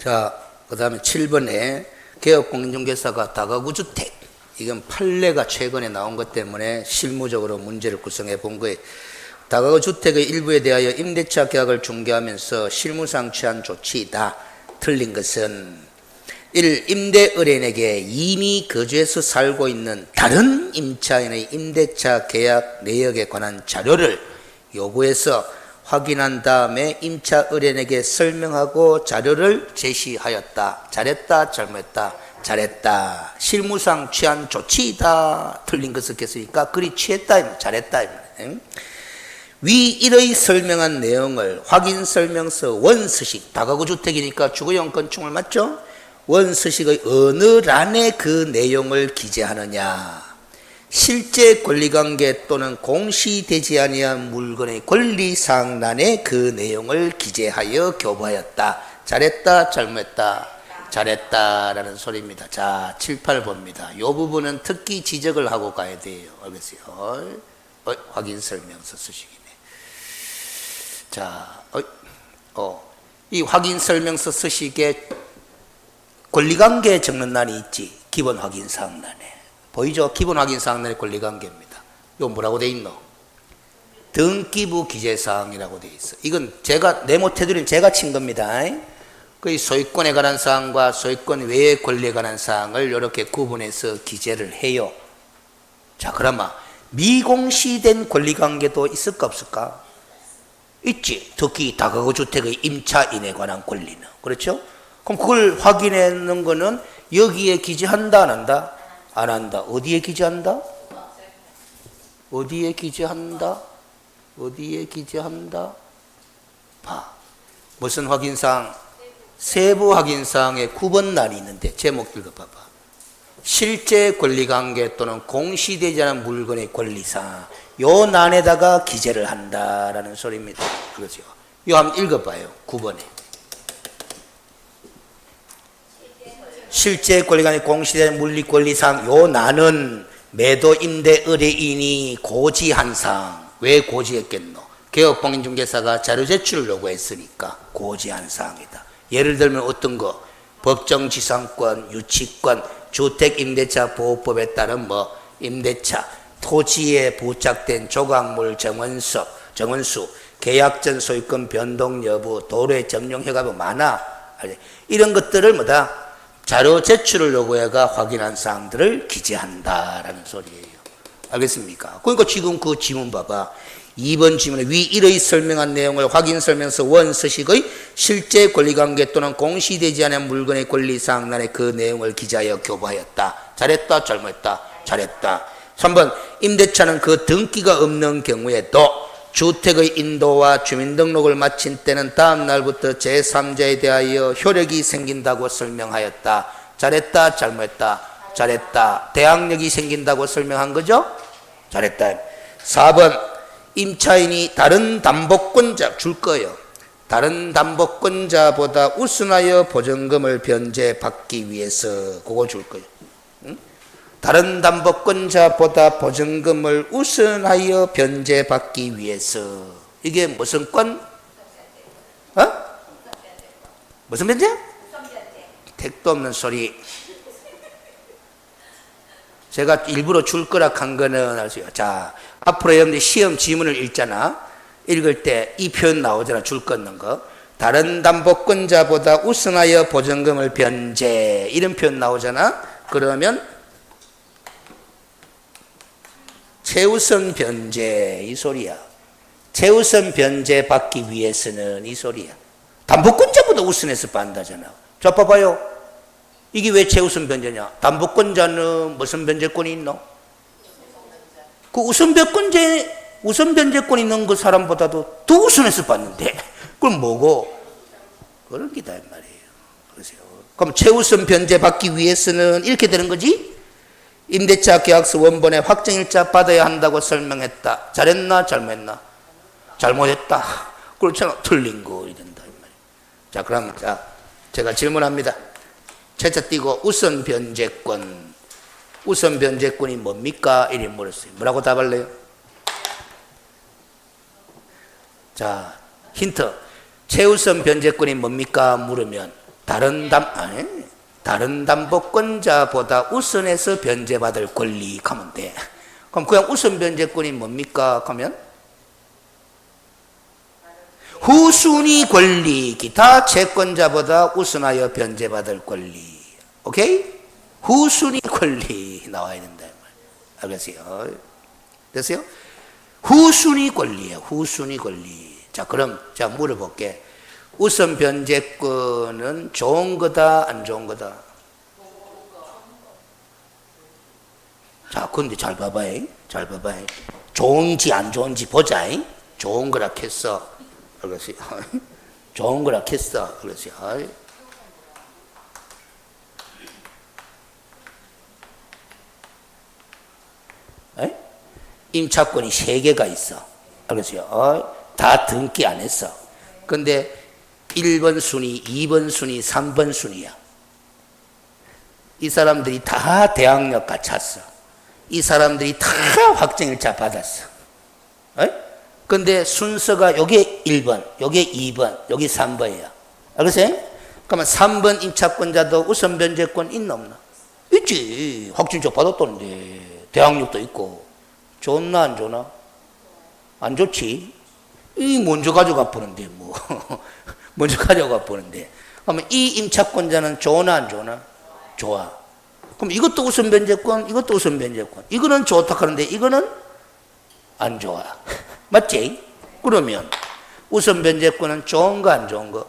자, 그 다음에 7번에 개업공인중개사가 다가구 주택. 이건 판례가 최근에 나온 것 때문에 실무적으로 문제를 구성해 본 거예요. 다가구 주택의 일부에 대하여 임대차 계약을 중개하면서 실무상 취한 조치이다. 틀린 것은 1. 임대 의뢰인에게 이미 거주해서 살고 있는 다른 임차인의 임대차 계약 내역에 관한 자료를 요구해서 확인한 다음에 임차 의뢰인에게 설명하고 자료를 제시하였다. 잘했다, 잘못했다, 잘했다. 실무상 취한 조치이다. 틀린 것을 겠으니까 그리 취했다, 잘했다. 위 일의 설명한 내용을 확인 설명서 원서식, 다가구 주택이니까 주거용 건축물 맞죠? 원서식의 어느 란에 그 내용을 기재하느냐. 실제 권리관계 또는 공시되지 아니한 물건의 권리사항란에 그 내용을 기재하여 교부하였다. 잘했다, 잘못했다, 잘했다라는 소리입니다. 자, 7, 8 봅니다. 이 부분은 특히 지적을 하고 가야 돼요. 알겠어요? 확인 설명서 쓰시기네. 자, 이 확인 설명서 쓰시기에 권리관계 적는 난이 있지. 기본 확인사항란에. 보이죠? 기본 확인사항란의 권리관계입니다. 이거 뭐라고 돼 있노? 등기부 기재사항이라고 돼 있어. 이건 제가 네모테두리는 제가 친 겁니다. 그 소유권에 관한 사항과 소유권 외의 권리에 관한 사항을 이렇게 구분해서 기재를 해요. 자, 그러면 미공시된 권리관계도 있을까 없을까? 있지. 특히 다가구 주택의 임차인에 관한 권리는. 그렇죠? 그럼 그걸 확인하는 거는 여기에 기재한다, 안 한다? 안 한다. 어디에 기재한다? 어디에 기재한다? 어디에 기재한다? 봐. 무슨 확인사항? 세부 확인사항에 9번 날이 있는데 제목 읽어봐봐. 실제 권리관계 또는 공시되지 않은 물건의 권리사항. 요 난에다가 기재를 한다라는 소리입니다. 그렇죠? 이거 한번 읽어봐요. 9번에. 실제 권리관계 공시되는 물리권리상 요 난은 매도 임대 의뢰인이 고지한 사항. 왜 고지했겠노? 개업공인중개사가 자료 제출을 요구했으니까 고지한 사항이다. 예를 들면 어떤 거? 법정지상권, 유치권, 주택임대차 보호법에 따른 임대차, 토지에 부착된 조각물 정원수, 계약전 소유권 변동 여부, 도로의 점용 허가 많아. 이런 것들을 자료 제출을 요구해가 확인한 사항들을 기재한다라는 소리예요. 알겠습니까? 그러니까 지금 그 지문 봐봐. 2번 지문에 위 1의 설명한 내용을 확인 설명서 원서식의 실제 권리관계 또는 공시되지 않은 물건의 권리사항란에 그 내용을 기재하여 교부하였다. 잘했다, 잘못했다, 잘했다. 3번 임대차는 그 등기가 없는 경우에도 주택의 인도와 주민등록을 마친 때는 다음 날부터 제3자에 대하여 효력이 생긴다고 설명하였다. 잘했다, 잘못했다, 잘했다. 대항력이 생긴다고 설명한 거죠? 잘했다. 4번 임차인이 다른 담보권자 줄 거예요. 다른 담보권자보다 우선하여 보증금을 변제받기 위해서 그거 줄 거예요. 다른 담보권자보다 보증금을 우선하여 변제받기 위해서. 이게 무슨 권? 무슨 변제? 택도 없는 소리. 제가 일부러 줄 거라 한 거는 알수요. 자, 앞으로 여러분들 시험 지문을 읽잖아. 읽을 때 이 표현 나오잖아. 줄 끊는 거. 다른 담보권자보다 우선하여 보증금을 변제. 이런 표현 나오잖아. 그러면 최우선 변제 이 소리야. 최우선 변제 받기 위해서는 이 소리야. 담보권자보다 우선해서 받는다잖아. 자, 봐봐요. 이게 왜 최우선 변제냐? 담보권자는 무슨 변제권이 있노? 그 우선 변제권 있는 그 사람보다도 더 우선해서 받는데 그럼 뭐고? 그런 기다 이 말이에요. 그러세요. 그럼 최우선 변제 받기 위해서는 이렇게 되는 거지? 임대차 계약서 원본에 확정일자 받아야 한다고 설명했다. 잘했나? 잘못했나? 잘못했다. 그렇잖아. 틀린 거 이런다 이 말이에요. 자, 그럼 제가 질문합니다. 채자 띄고 우선 변제권. 우선 변제권이 뭡니까? 이리 물었어요. 뭐라고 답할래요? 자, 힌트. 최우선 변제권이 뭡니까? 물으면 다른 담보권자보다 우선해서 변제받을 권리 하면 돼. 그럼 그냥 우선 변제권이 뭡니까? 하면 후순위 권리, 기타 채권자보다 우선하여 변제받을 권리. 오케이? 후순위 권리 나와야 된다. 알겠어요? 됐어요? 후순위 권리예요. 후순위 권리. 자, 그럼 제가 물어볼게. 우선 변제권은 좋은 거다, 안 좋은 거다? 자, 근데 잘 봐봐요. 잘 봐봐요. 좋은지 안 좋은지 보자. 좋은 거라 했어. 알겠어요? 좋은 거라 했어. 알겠어요? 임차권이 3개가 있어. 알겠어요? 다 등기 안 했어. 근데 1번 순위, 2번 순위, 3번 순위야. 이 사람들이 다 대학력 갖췄어. 이 사람들이 다 확정일자 받았어. 근데 순서가 요게 1번, 요게 2번, 요게 3번이야. 알겠어요? 그러면 3번 임차권자도 우선 변제권 있나 없나? 있지. 확정일자 받았던데. 대학력도 있고. 좋나 안 좋나? 안 좋지. 이 먼저 가져가 보는데 뭐 먼저 가져가 보는데 그러면 이 임차권자는 좋나 안 좋나? 좋아. 그럼 이것도 우선 변제권, 이것도 우선 변제권. 이거는 좋다 하는데 이거는 안 좋아. 맞지? 그러면 우선 변제권은 좋은 거 안 좋은 거?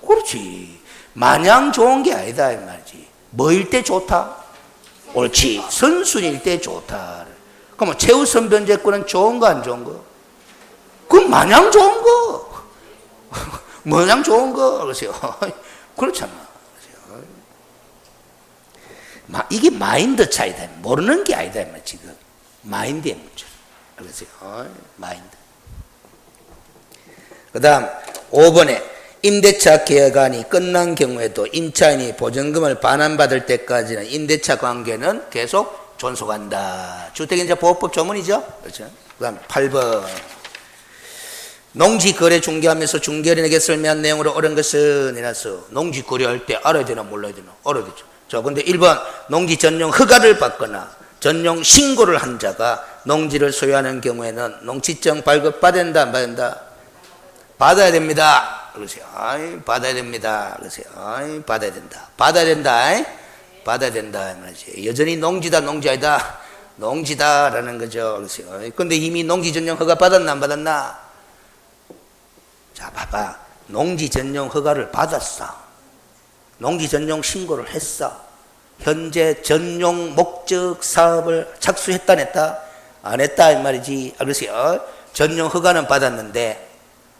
그렇지. 마냥 좋은 게 아니다 이 말이지. 뭐일 때 좋다? 옳지. 선순위일 때 좋다. 그러면 최우선 변제권은 좋은 거 안 좋은 거? 그건 마냥 좋은 거. 마냥 좋은 거. 그러세요. 그렇잖아. 이게 마인드 차이다. 모르는 게 아니다. 지금. 마인드의 문제. 그러세요. 마인드. 그 다음 5번에 임대차 계약안이 끝난 경우에도 임차인이 보증금을 반환받을 때까지는 임대차 관계는 계속 존속한다. 주택임차보호법 조문이죠. 그렇죠. 그 다음 8번. 농지거래 중개하면서 중개인에게 설명한 내용으로 옳은 것은 이라서 농지거래할 때 알아야 되나 몰라야 되나? 알아야 되죠. 자, 근데 1번 농지 전용 허가를 받거나 전용 신고를 한 자가 농지를 소유하는 경우에는 농지증 발급받아야 된다, 안 받아야 된다? 받아야 됩니다. 그러세요. 받아야 됩니다. 그러세요. 받아야 된다. 받아야 된다. 받아야 된다. 여전히 농지다, 농지 아니다. 농지다라는 거죠. 그러세요. 근데 이미 농지 전용 허가 받았나, 안 받았나? 자, 봐봐. 농지 전용 허가를 받았어. 농지 전용 신고를 했어. 현재 전용 목적 사업을 착수했다, 안 했다? 안 했다, 이 말이지. 그러세요. 전용 허가는 받았는데,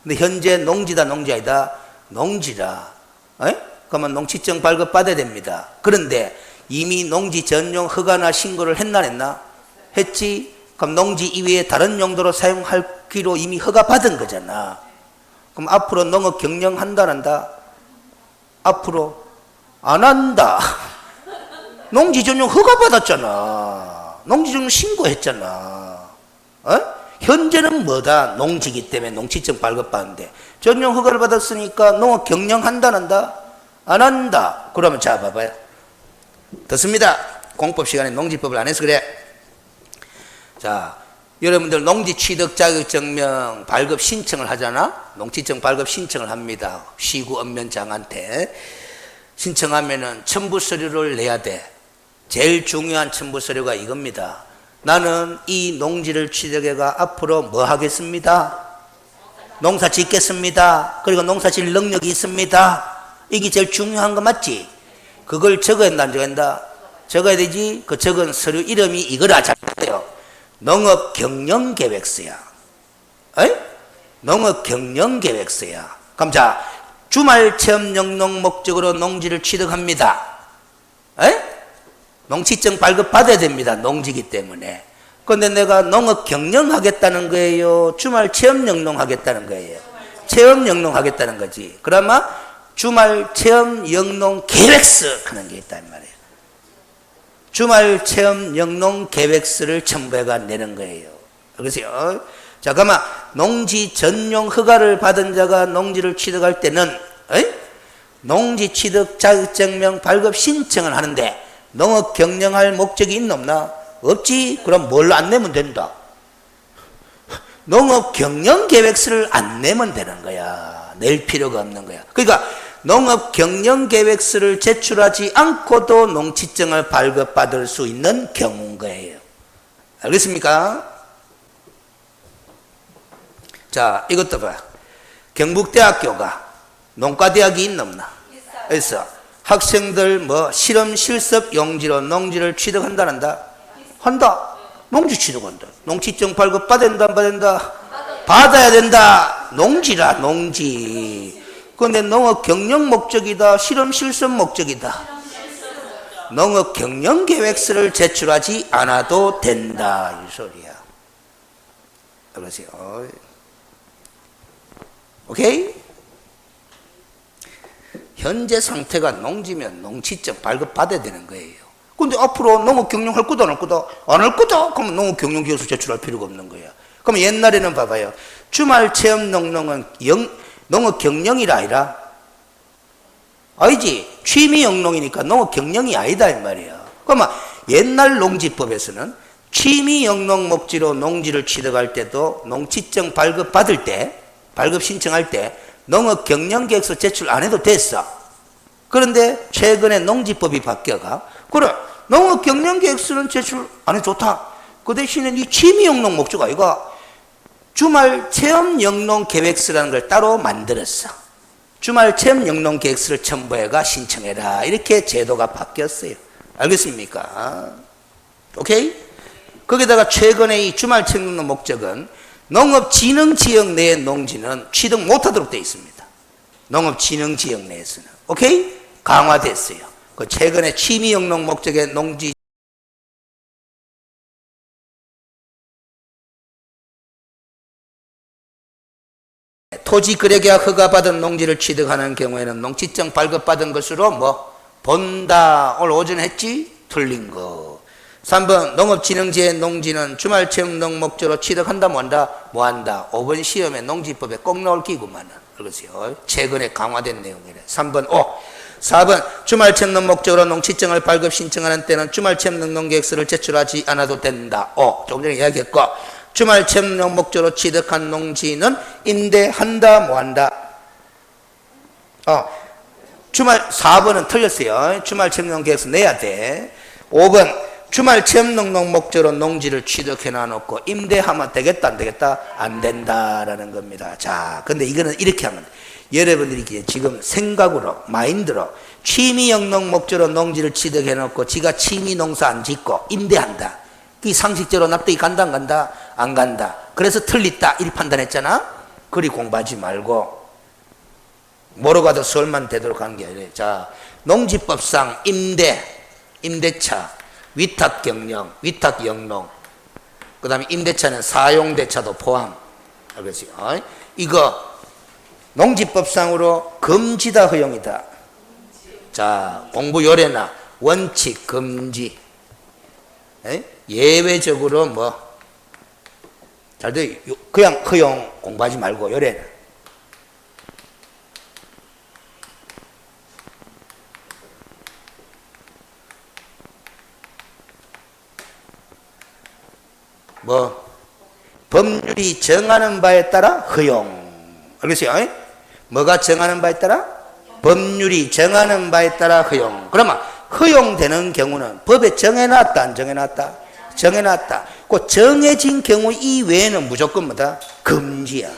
근데 현재 농지다, 농지 아니다? 농지다. 그러면 농지증 발급 받아야 됩니다. 그런데 이미 농지 전용 허가나 신고를 했나, 안 했나? 했지. 그럼 농지 이외에 다른 용도로 사용하기로 이미 허가 받은 거잖아. 그럼 앞으로 농업 경영한다, 안 한다? 앞으로 안 한다. 농지 전용 허가 받았잖아. 농지 전용 신고했잖아. 현재는 뭐다? 농지기 때문에 농지증 발급받는데 전용 허가를 받았으니까 농업 경영한다, 안 한다? 안 한다. 그러면 자, 봐봐요. 듣습니다. 공법 시간에 농지법을 안 해서 그래. 자, 여러분들 농지 취득 자격증명 발급 신청을 하잖아. 농지증 발급 신청을 합니다. 시구 읍면장한테 신청하면은 첨부 서류를 내야 돼. 제일 중요한 첨부 서류가 이겁니다. 나는 이 농지를 취득해가 앞으로 뭐 하겠습니다? 농사 짓겠습니다. 그리고 농사 질 능력이 있습니다. 이게 제일 중요한 거 맞지? 그걸 적어야 한다, 안 적어야 한다? 적어야 되지. 그 적은 서류 이름이 이거라. 잘 봐요. 농업경영계획서야. 농업경영계획서야. 그럼 자, 주말 체험 영농 목적으로 농지를 취득합니다. 농지증 발급 받아야 됩니다. 농지기 때문에. 그런데 내가 농업 경영하겠다는 거예요? 주말 체험 영농 하겠다는 거예요? 체험 영농 하겠다는 거지. 그러면 주말 체험 영농 계획서 하는 게 있단 말이에요. 주말 체험 영농 계획서를 첨부해가 내는 거예요. 그러세요. 자, 그러면 농지 전용 허가를 받은 자가 농지를 취득할 때는 에이? 농지 취득 자격증명 발급 신청을 하는데 농업 경영할 목적이 있나 없나? 없지? 그럼 뭘 안 내면 된다? 농업 경영 계획서를 안 내면 되는 거야. 낼 필요가 없는 거야. 그러니까 농업 경영 계획서를 제출하지 않고도 농취증을 발급받을 수 있는 경우인 거예요. 알겠습니까? 자, 이것도 봐. 경북대학교가 농과대학이 있나 없나? 있어. 학생들 뭐 실험 실습 용지로 농지를 취득한다. 한다. 농지 취득한다. 농취증 발급 받는다 안 받는다? 받아야 된다. 농지라 농지. 그런데 농업 경영 목적이다. 실험 실습 목적이다. 농업 경영 계획서를 제출하지 않아도 된다. 이 소리야. 그러세요. 오케이? 현재 상태가 농지면 농취증 발급 받아야 되는 거예요. 근데 앞으로 농업 경영할 거다 안 할 거다? 안 할 거다? 그러면 농업 경영 계획서 제출할 필요가 없는 거야. 그럼 옛날에는 봐봐요. 주말 체험 농농은 농업 경영이라 아니라? 아니지. 취미 영농이니까 농업 경영이 아니다 이 말이야. 그러면 옛날 농지법에서는 취미 영농 목지로 농지를 취득할 때도 농취증 발급 받을 때, 발급 신청할 때 농업 경영 계획서 제출 안 해도 됐어. 그런데 최근에 농지법이 바뀌어가 그래 농업 경영 계획서는 제출 안 해도 좋다. 그 대신에 이 취미 영농 목적 아이가 주말 체험 영농 계획서라는 걸 따로 만들었어. 주말 체험 영농 계획서를 첨부해가 신청해라. 이렇게 제도가 바뀌었어요. 알겠습니까? 오케이? 거기다가 최근에 이 주말 체험 영농 목적은 농업진흥지역 내의 농지는 취득 못하도록 되어 있습니다. 농업진흥지역 내에서는. 오케이? 강화됐어요. 그 최근에 취미영농 목적의 농지 토지거래계약 허가받은 농지를 취득하는 경우에는 농취증 발급받은 것으로 뭐 본다. 오늘 오전에 했지? 틀린 거. 3번 농업진흥지의 농지는 주말체험농 목적으로 취득한다 뭐한다? 뭐한다. 5번 시험에 농지법에 꼭 나올 기구만은. 그러세요. 최근에 강화된 내용이래. 3번 4번 주말체험농 목적으로 농취증을 발급 신청하는 때는 주말체험농 농계획서를 제출하지 않아도 된다. 조금 전에 이야기했고 주말체험농 목적으로 취득한 농지는 임대한다 뭐한다? 4번은 틀렸어요. 주말체험농 계획서 내야 돼. 5번 주말 체험농농 목적으로 농지를 취득해 놔놓고 임대하면 되겠다 안 되겠다? 안 된다라는 겁니다. 자, 근데 이거는 이렇게 하면 돼. 여러분들이 지금 생각으로 마인드로 취미 영농 목적으로 농지를 취득해 놓고 지가 취미 농사 안 짓고 임대한다. 이 상식적으로 납득이 간다 안 간다? 안 간다. 그래서 틀렸다 이 판단했잖아. 그리 공부하지 말고 뭐로 가도 서울만 되도록 하는 게 아니라 자, 농지법상 임대차 위탁 경영, 위탁 영농, 그 다음에 임대차는 사용대차도 포함. 알겠어요? 이거 농지법상으로 금지다, 허용이다. 자, 공부 요래나 원칙 금지. 예외적으로 뭐 잘 돼. 그냥 허용 공부하지 말고 요래나. 뭐 법률이 정하는 바에 따라 허용. 알겠어요? 뭐가 정하는 바에 따라? 법률이 정하는 바에 따라 허용. 그러면 허용되는 경우는 법에 정해놨다 안 정해놨다? 정해놨다. 그 정해진 경우 이외에는 무조건 뭐다? 금지야.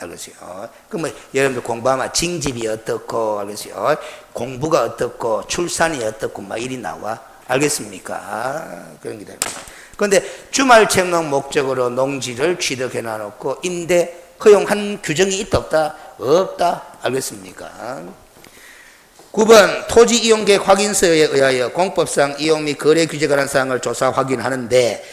알겠어요? 그러면 여러분들 공부하면 징집이 어떻고, 알겠어요? 공부가 어떻고, 출산이 어떻고 막 이리 나와. 알겠습니까? 그런 게 됩니다. 그런데 주말 체험농 목적으로 농지를 취득해 놔놓고 임대 허용한 규정이 있다 없다? 없다. 알겠습니까? 9번 토지 이용 계획 확인서에 의하여 공법상 이용 및 거래 규제에 관한 사항을 조사 확인하는데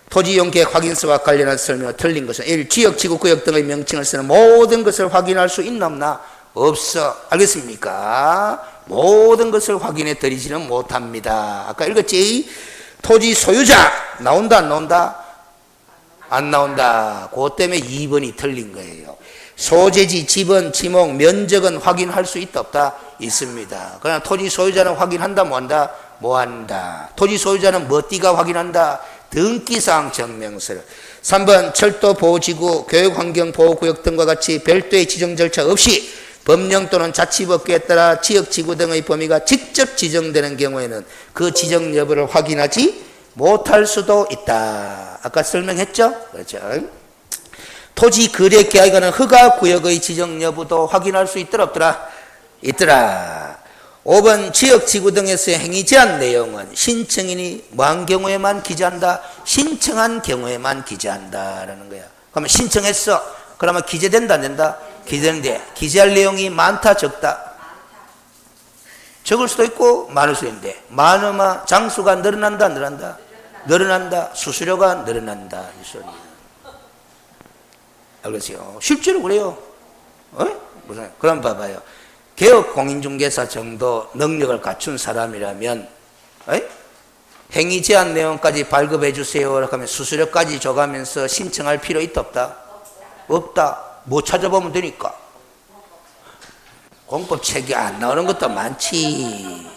토지 이용 계획 확인서와 관련한 설명을 틀린 것은 1. 지역, 지구, 구역 등의 명칭을 쓰는 모든 것을 확인할 수 있나 없나? 없어. 알겠습니까? 모든 것을 확인해 드리지는 못합니다. 아까 읽었지? 토지 소유자 나온다 안 나온다? 안 나온다. 그것 때문에 2번이 틀린 거예요. 소재지, 지번, 지목, 면적은 확인할 수 있다 없다? 있습니다. 그러나 토지 소유자는 확인한다 뭐한다? 뭐한다. 토지 소유자는 뭐 띠가 확인한다? 등기사항 증명서를. 3번 철도보호지구, 교육환경보호구역 등과 같이 별도의 지정 절차 없이 법령 또는 자치법규에 따라 지역지구 등의 범위가 직접 지정되는 경우에는 그 지정 여부를 확인하지 못할 수도 있다. 아까 설명했죠? 그렇죠? 토지 거래 계약에 관한 허가구역의 지정 여부도 확인할 수 있더라 없더라? 있더라. 5번 지역지구 등에서의 행위 제한 내용은 신청인이 뭐한 경우에만 기재한다? 신청한 경우에만 기재한다라는 거야. 그러면 신청했어. 그러면 기재된다 안 된다? 기재되는데 기재할 내용이 많다 적다? 적을 수도 있고 많을 수도 있는데 많으면 장수가 늘어난다 안 늘어난다? 늘어난다. 수수료가 늘어난다. 이 소리. 알겠어요? 실제로 그래요. 무슨? 그럼 봐봐요. 개업 공인중개사 정도 능력을 갖춘 사람이라면 행위 제한 내용까지 발급해 주세요. 하면 수수료까지 줘가면서 신청할 필요 있다 없다? 없다. 뭐 찾아보면 되니까. 공법책이 안 나오는 것도 많지.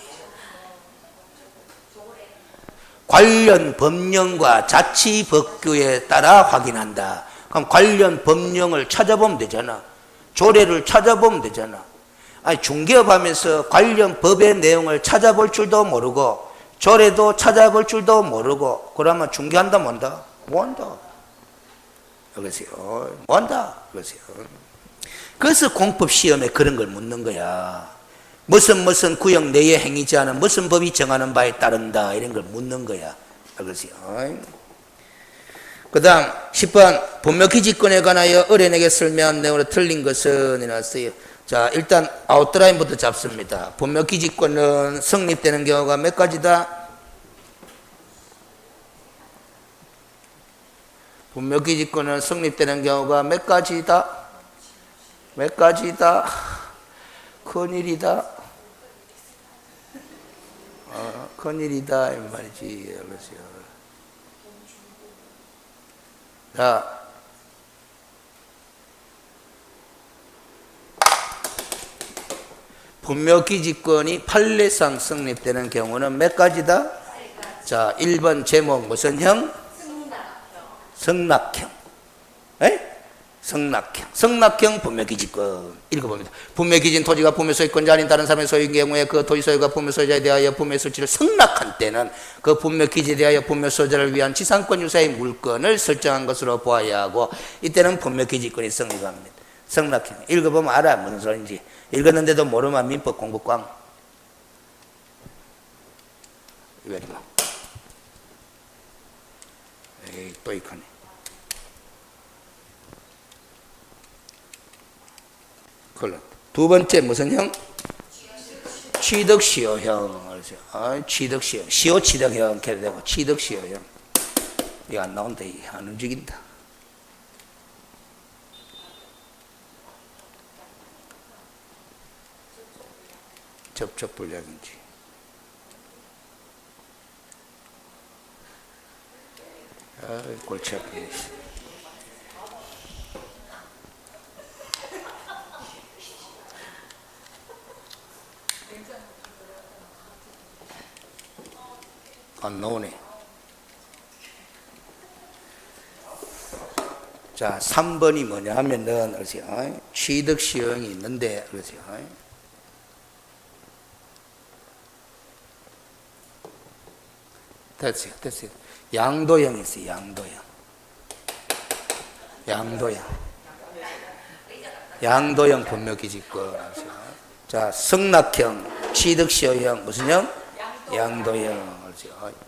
관련 법령과 자치법규에 따라 확인한다. 그럼 관련 법령을 찾아보면 되잖아. 조례를 찾아보면 되잖아. 아니 중개업하면서 관련 법의 내용을 찾아볼 줄도 모르고 조례도 찾아볼 줄도 모르고 그러면 중개한다 뭐한다? 뭐한다? 알겠어요? 뭐한다? 알겠어요? 그래서 공법시험에 그런 걸 묻는 거야. 무슨 구역 내의 행위 제한은 무슨 법이 정하는 바에 따른다 이런 걸 묻는 거야. 알겠어요? 그 다음 10번 분묘기지권에 관하여 어린에게 설명한 내용으로 틀린 것은 이났어요. 자, 일단 아웃라인부터 잡습니다. 분묘기지권은 성립되는 경우가 몇 가지다? 분묘기지권은 성립되는 경우가 몇 가지다? 몇 가지다? 큰일이다. 큰일이다 이 말이지. 자, 분묘기지권이 판례상 성립되는 경우는 몇 가지다? 자, 1번 제목 무슨 형? 성낙형. 성낙형. 성낙형 분묘기지권. 읽어봅니다. 분묘기진 토지가 분묘소유권자 아닌 다른 사람의 소유인 경우에 그 토지 소유가 분묘소유자에 대하여 분묘소유지를 성낙한 때는 그 분묘기지에 대하여 분묘소유자를 위한 지상권 유사의 물건을 설정한 것으로 보아야 하고 이때는 분묘기지권이 성립합니다. 성낙형. 읽어보면 알아 무슨 소리인지. 읽었는데도 모르면 민법 공부 꽝. 왜 이러나? 에이, 또 이거네. 두 번째 무슨 형? 취득시효형. 취득시효. 시효취득형 이렇게 되고 취득시효형. 이거 안 나온다. 이게 안 움직인다. 접촉불량인지. 골치 아프네. 안 나오네. 자, 3번이 뭐냐 하면은, 취득시효형이 있는데, 됐어요. 양도형이 있어요, 양도형 분묘기지권. 자, 성낙형, 취득시효형, 무슨 형? 양도형.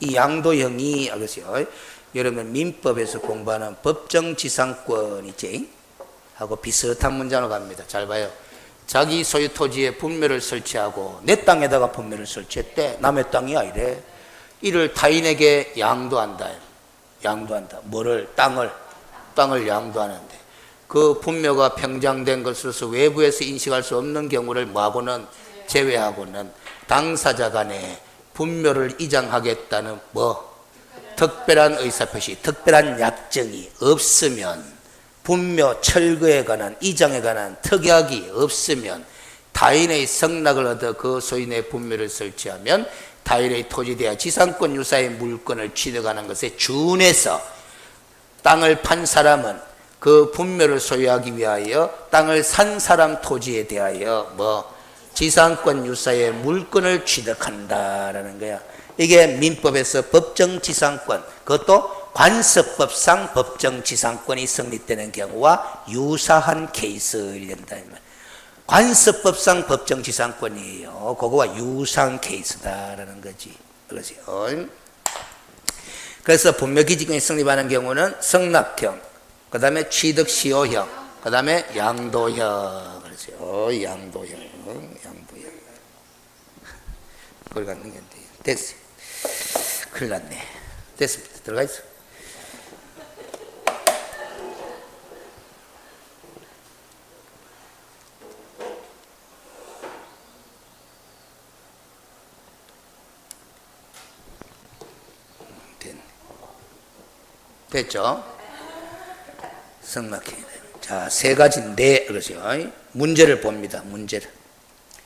이 양도형이, 알겠어요? 여러분, 민법에서 공부하는 법정지상권 있지? 하고 비슷한 문장으로 갑니다. 잘 봐요. 자기 소유 토지에 분묘를 설치하고 내 땅에다가 분묘를 설치했대. 남의 땅이 아니래. 이를 타인에게 양도한다. 뭐를? 땅을 양도하는데 그 분묘가 평장된 것으로서 외부에서 인식할 수 없는 경우를 뭐하고는 제외하고는 당사자 간에 분묘를 이장하겠다는 특별한 의사표시, 특별한 약정이 없으면 분묘 철거에 관한 이장에 관한 특약이 없으면 타인의 성락을 얻어 그 소인의 분묘를 설치하면 타인의 토지대야 지상권 유사의 물건을 취득하는 것에 준해서 땅을 판 사람은 그 분묘를 소유하기 위하여 땅을 산 사람 토지에 대하여 지상권 유사의 물건을 취득한다라는 거야. 이게 민법에서 법정지상권, 그것도 관습법상 법정지상권이 성립되는 경우와 유사한 케이스를 된다. 관습법상 법정지상권이에요. 그거와 유사한 케이스다라는 거지. 그래서 분묘기지권이 성립하는 경우는 성납형, 그 다음에 취득시효형, 그 다음에 양도형. 그렇죠. 양도형. 그걸 갖는 게 됐어요. 큰일 났네. 됐습니다. 들어가 있어. 됐죠? 성막해. 자, 세 가지인데, 그러죠. 문제를 봅니다. 문제를.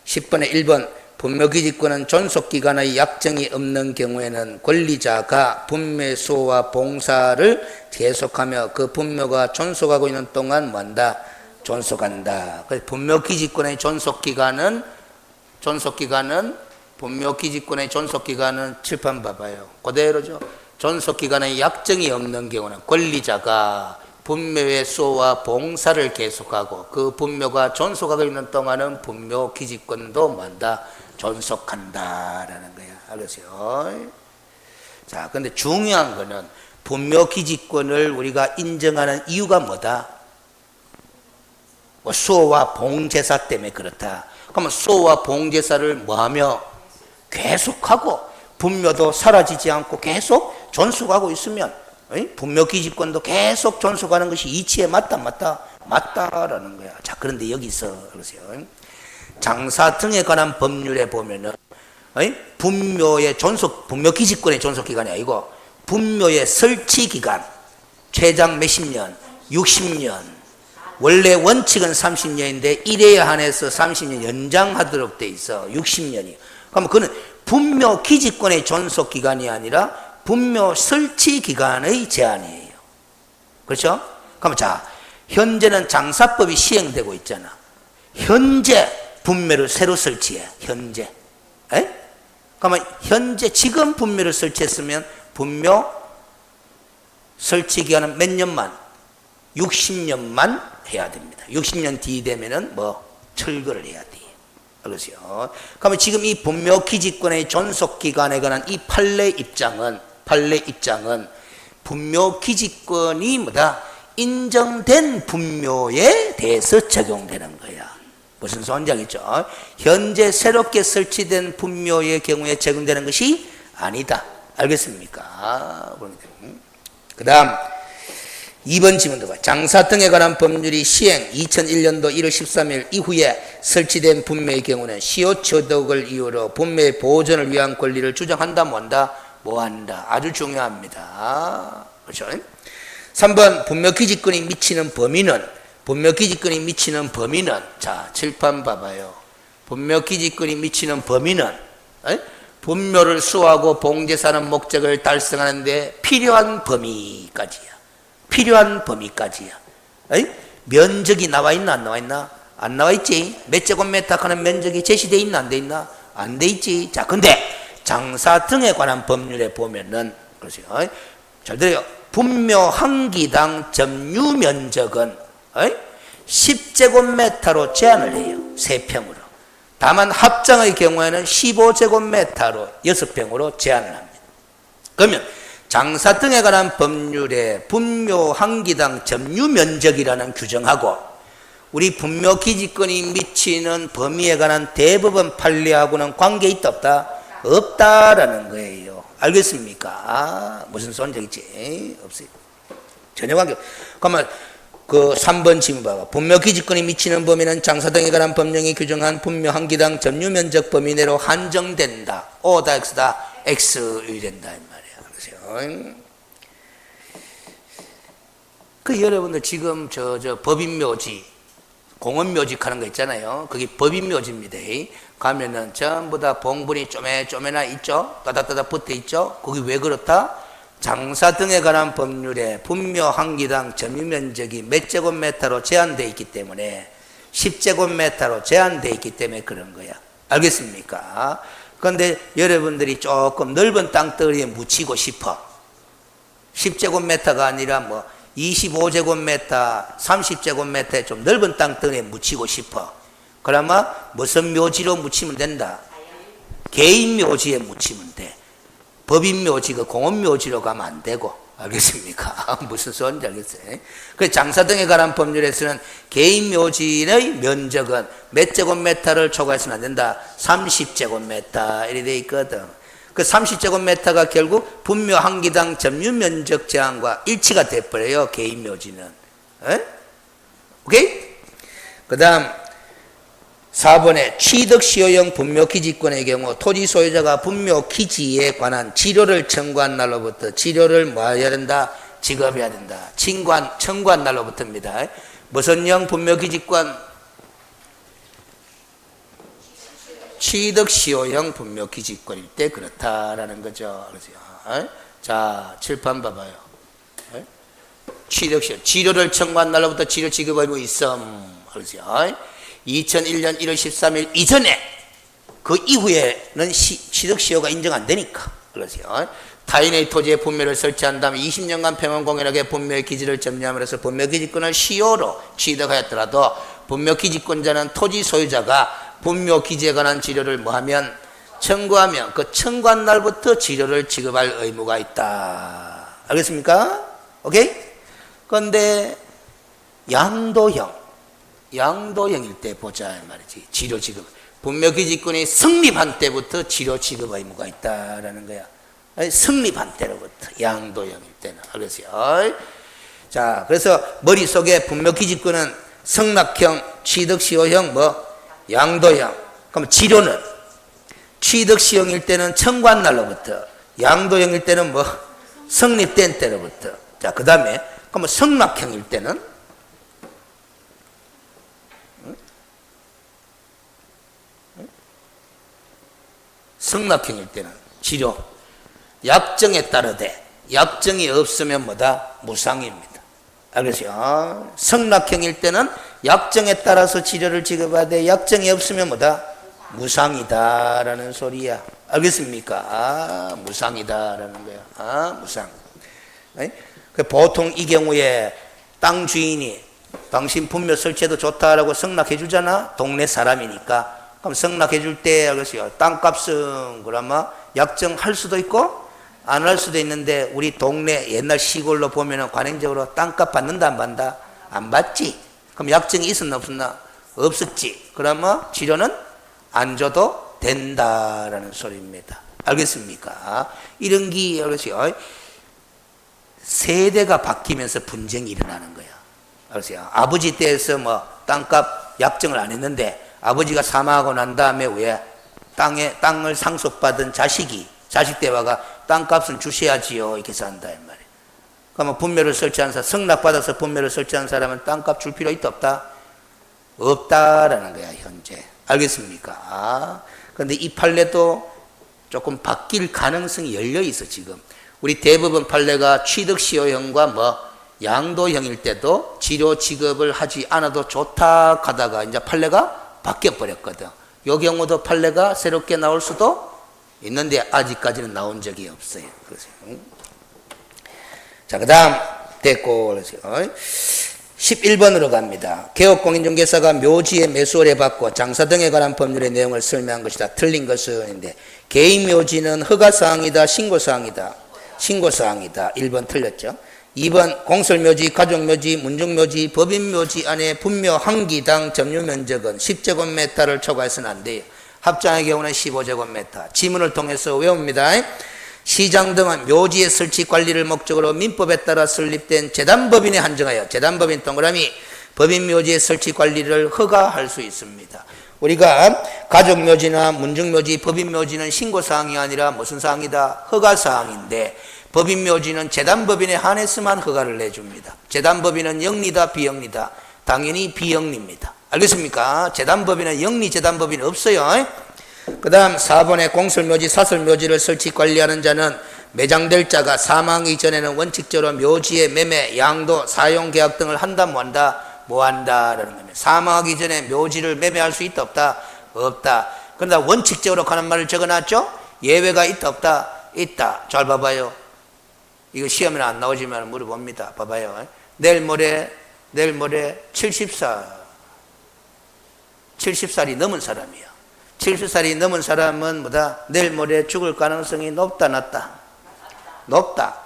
10번에 1번. 분묘기지권은 존속기간의 약정이 없는 경우에는 권리자가 분묘의 수호와 봉사를 계속하며 그 분묘가 존속하고 있는 동안 뭐한다? 존속한다. 그래서 분묘기지권의 존속기간은 분묘기지권의 존속기간은 칠판 봐봐요. 그대로죠. 존속기간의 약정이 없는 경우는 권리자가 분묘의 수호와 봉사를 계속하고 그 분묘가 존속하고 있는 동안은 분묘기지권도 뭐한다? 존속한다라는 거야. 알겠어요? 자, 근데 중요한 거는 분묘기지권을 우리가 인정하는 이유가 뭐다? 수호와 봉제사 때문에 그렇다. 그러면 수호와 봉제사를 뭐하며? 계속하고 분묘도 사라지지 않고 계속 존속하고 있으면 분묘기지권도 계속 존속하는 것이 이치에 맞다라는 거야. 자, 그런데 여기서 그러세요. 장사 등에 관한 법률에 보면은 분묘의 분묘기지권의 존속기간이 아니고 분묘의 설치기간 최장 몇십 년? 60년. 원래 원칙은 30년인데 1회에 한해서 30년 연장하도록 돼 있어. 60년이. 그러면 그는 분묘기지권의 존속기간이 아니라 분묘 설치기간의 제한이에요. 그렇죠? 그러면 자, 현재는 장사법이 시행되고 있잖아. 현재 분묘를 새로 설치해. 현재. 그러면 현재 지금 분묘를 설치했으면 분묘 설치기간은 몇 년만? 60년만 해야 됩니다. 60년 뒤 되면은 철거를 해야 돼. 알겠어요? 그러면 지금 이 분묘기지권의 존속기간에 관한 이 판례 입장은 분묘기지권이 뭐다? 인정된 분묘에 대해서 적용되는 거야. 무슨 소리인지 알겠죠? 현재 새롭게 설치된 분묘의 경우에 적용되는 것이 아니다. 알겠습니까? 그 다음 2번 질문도 봐. 장사 등에 관한 법률이 시행 2001년도 1월 13일 이후에 설치된 분묘의 경우는 시효처덕을 이유로 분묘의 보존을 위한 권리를 주장한다 뭐한다. 아주 중요합니다. 그렇죠? 3번 분묘기지권이 미치는 범위는 자, 칠판 봐봐요. 분묘기지권이 미치는 범위는 분묘를 수호하고 봉제사는 목적을 달성하는 데 필요한 범위까지야. 면적이 나와 있나 안 나와 있나? 안 나와 있지. 몇 제곱미터 하는 면적이 제시되어 있나 안 돼 있나? 안 돼 있지. 자, 근데 장사 등에 관한 법률에 보면은 그렇죠. 잘 들어요. 분묘 한 기당 점유 면적은 10제곱미터로 제한을 해요. 3평으로. 다만 합장의 경우에는 15제곱미터로 6평으로 제한을 합니다. 그러면 장사 등에 관한 법률에 분묘 한 기당 점유 면적이라는 규정하고 우리 분묘기지권이 미치는 범위에 관한 대법원 판례하고는 관계 있다 없다? 없다라는 거예요. 알겠습니까? 무슨 소리인지 알겠지? 없어요. 전혀 관계. 그러면 그 3번 질문 봐봐. 분묘기지권이 미치는 범위는 장사 등에 관한 법령이 규정한 분묘 한 기당 점유 면적 범위 내로 한정된다. O다 X다. X이 된다 이 말이야. 그렇죠? 그 여러분들 지금 저 법인묘지, 공원묘지 하는 거 있잖아요. 그게 법인묘지입니다. 가면은 전부 다 봉분이 쪼매나 있죠? 따닥따닥 붙어 있죠? 그게 왜 그렇다? 장사 등에 관한 법률에 분묘 한기당 점유면적이 몇 제곱미터로 제한되어 있기 때문에 10제곱미터로 제한되어 있기 때문에 그런 거야. 알겠습니까? 그런데 여러분들이 조금 넓은 땅덩어리에 묻히고 싶어. 10제곱미터가 아니라 뭐 25제곱미터, 30제곱미터에 좀 넓은 땅덩어리에 묻히고 싶어. 그러면 무슨 묘지로 묻히면 된다? 개인 묘지에 묻히면 돼. 법인 묘지가 공원 묘지로 가면 안 되고. 알겠습니까? 무슨 소리인지 알겠어요? 그 장사 등에 관한 법률에서는 개인 묘지의 면적은 몇 제곱미터를 초과해서는 안 된다? 30제곱미터 이렇게 돼 있거든. 그 30제곱미터가 결국 분묘 한기당 점유 면적 제한과 일치가 돼버려요. 개인 묘지는. 에? 오케이? 그 다음 4번에 취득시효형 분묘기지권의 경우 토지 소유자가 분묘기지에 관한 지료를 청구한 날로부터 지료를 뭐 해야 된다? 지급해야 된다. 청구한 날로부터입니다. 무슨 형 분묘기지권? 취득시효형 분묘기지권일 때 그렇다라는 거죠. 그렇죠? 자, 칠판 봐봐요. 취득시효. 지료를 청구한 날로부터 지료 지급의 의무 있음. 그렇죠? 2001년 1월 13일 이전에 그 이후에는 취득시효가 인정 안 되니까. 그렇죠? 타인의 토지에 분묘를 설치한 다음에 20년간 평원공연하게 분묘의 기지를 점유함으로써 분묘기지권을 시효로 취득하였더라도 분묘기지권자는 토지 소유자가 분묘기지에 관한 지료를 뭐하면 청구하면 그 청구한 날부터 지료를 지급할 의무가 있다. 알겠습니까? 오케이? 그런데 양도형일 때 보자 말이지. 지료 지급. 분묘기지권이 성립한 때부터 지료 지급 의무가 있다라는 거야. 성립한 때로부터 양도형일 때는. 알겠어요? 자, 그래서 머릿속에 분묘기지권은 성납형, 취득시효형, 양도형. 그럼 지료는 취득시효일 때는 청구한 날로부터, 양도형일 때는 성립된 때로부터. 자, 그 다음에 그럼 성납형일 때는 성납형일 때는 지료 약정에 따르되 약정이 없으면 무상입니다. 알겠어요? 성납형일 때는 약정에 따라서 지료를 지급하되 약정이 없으면 무상이다라는 소리야. 알겠습니까? 무상이다라는 거야. 무상. 보통 이 경우에 땅 주인이 당신 분묘 설치해도 좋다라고 승낙해 주잖아. 동네 사람이니까. 그럼 승낙해 줄 때 그랬어요. 땅값은 그러면 약정할 수도 있고 안 할 수도 있는데 우리 동네 옛날 시골로 보면은 관행적으로 땅값 받는다 안 받는다? 안 받지. 그럼 약정이 있었나 없었나? 없었지. 그러면 지료는 안 줘도 된다라는 소리입니다. 알겠습니까? 이런 게 그랬어요. 세대가 바뀌면서 분쟁이 일어나는 거야. 알았어요? 아버지 때에서 땅값 약정을 안 했는데 아버지가 사망하고 난 다음에 왜 땅을 상속받은 자식 대화가 땅값은 주셔야지요. 이렇게 산다 이 말이에요. 그러면 분묘를 설치한 사람, 성납받아서 분묘를 설치한 사람은 땅값 줄 필요 있다 없다? 없다라는 거야 현재. 알겠습니까? 그런데 이 판례도 조금 바뀔 가능성이 열려 있어 지금. 우리 대법원 판례가 취득시효형과 양도형일 때도 지료 지급을 하지 않아도 좋다 하다가 이제 판례가 바뀌어버렸거든. 이 경우도 판례가 새롭게 나올 수도 있는데 아직까지는 나온 적이 없어요. 그래서 자, 그 다음 됐고 그래서 11번으로 갑니다. 개업공인중개사가 묘지의 매수를 받고 장사 등에 관한 법률의 내용을 설명한 것이다. 틀린 것은 개인 묘지는 허가사항이다 신고사항이다. 신고사항이다. 1번 틀렸죠. 2번 공설묘지, 가족묘지, 문중묘지, 법인묘지 안에 분묘 한기당 점유면적은 10제곱미터를 초과해서는 안 돼요. 합장의 경우는 15제곱미터. 지문을 통해서 외웁니다. 시장 등은 묘지의 설치 관리를 목적으로 민법에 따라 설립된 재단법인에 한정하여 재단법인 동그라미 법인묘지의 설치 관리를 허가할 수 있습니다. 우리가 가족묘지나 문중묘지, 법인묘지는 신고사항이 아니라 무슨 사항이다? 허가사항인데 법인묘지는 재단법인에 한해서만 허가를 내줍니다. 재단법인은 영리다 비영리다? 당연히 비영리입니다. 알겠습니까? 재단법인은 영리 재단법인 없어요. 그 다음 4번에 공설묘지 사설묘지를 설치 관리하는 자는 매장될 자가 사망 이전에는 원칙적으로 묘지의 매매, 양도, 사용계약 등을 한다 뭐한다? 뭐한다라는 겁니다. 사망하기 전에 묘지를 매매할 수 있다 없다? 없다. 그러나 원칙적으로 가는 말을 적어놨죠? 예외가 있다 없다? 있다. 잘 봐봐요. 이거 시험에 안 나오지만 물어봅니다. 봐봐요. 내일 모레 70살이 넘은 사람이야. 70살이 넘은 사람은 뭐다? 내일 모레 죽을 가능성이 높다 낮다? 높다.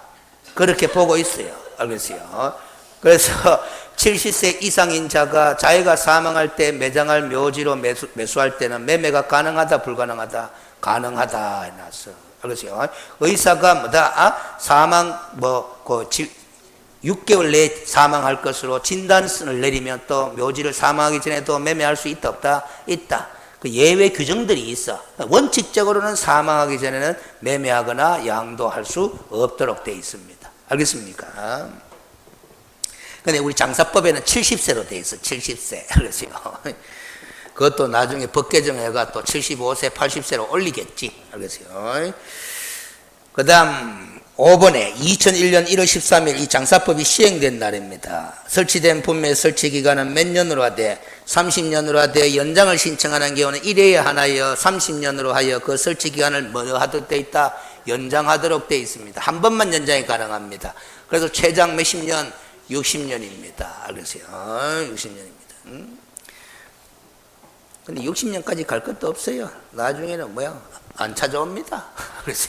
그렇게 보고 있어요. 알겠어요? 그래서 70세 이상인 자가 자기가 사망할 때 매장할 묘지로 매수할 때는 매매가 가능하다 불가능하다? 가능하다 해놨어. 알겠어요? 의사가 뭐다? 사망 6개월 내에 사망할 것으로 진단서를 내리면 또 묘지를 사망하기 전에도 매매할 수 있다 없다? 있다. 그 예외 규정들이 있어. 원칙적으로는 사망하기 전에는 매매하거나 양도할 수 없도록 되어 있습니다. 알겠습니까? 근데 우리 장사법에는 70세로 되어 있어. 70세. 그렇죠. 그것도 나중에 법 개정해가 또 75세, 80세로 올리겠지. 알겠어요. 그 다음 5번에 2001년 1월 13일 이 장사법이 시행된 날입니다. 설치된 분묘 설치 기간은 몇 년으로 하되 30년으로 하되 연장을 신청하는 경우는 1회에 하나여 30년으로 하여 그 설치 기간을 뭐 하도록 되어 있다? 연장하도록 되어 있습니다. 한 번만 연장이 가능합니다. 그래서 최장 몇십 년? 60년입니다. 알겠어요? 60년입니다. 근데 60년까지 갈 것도 없어요. 나중에는 뭐야? 안 찾아옵니다. 그래서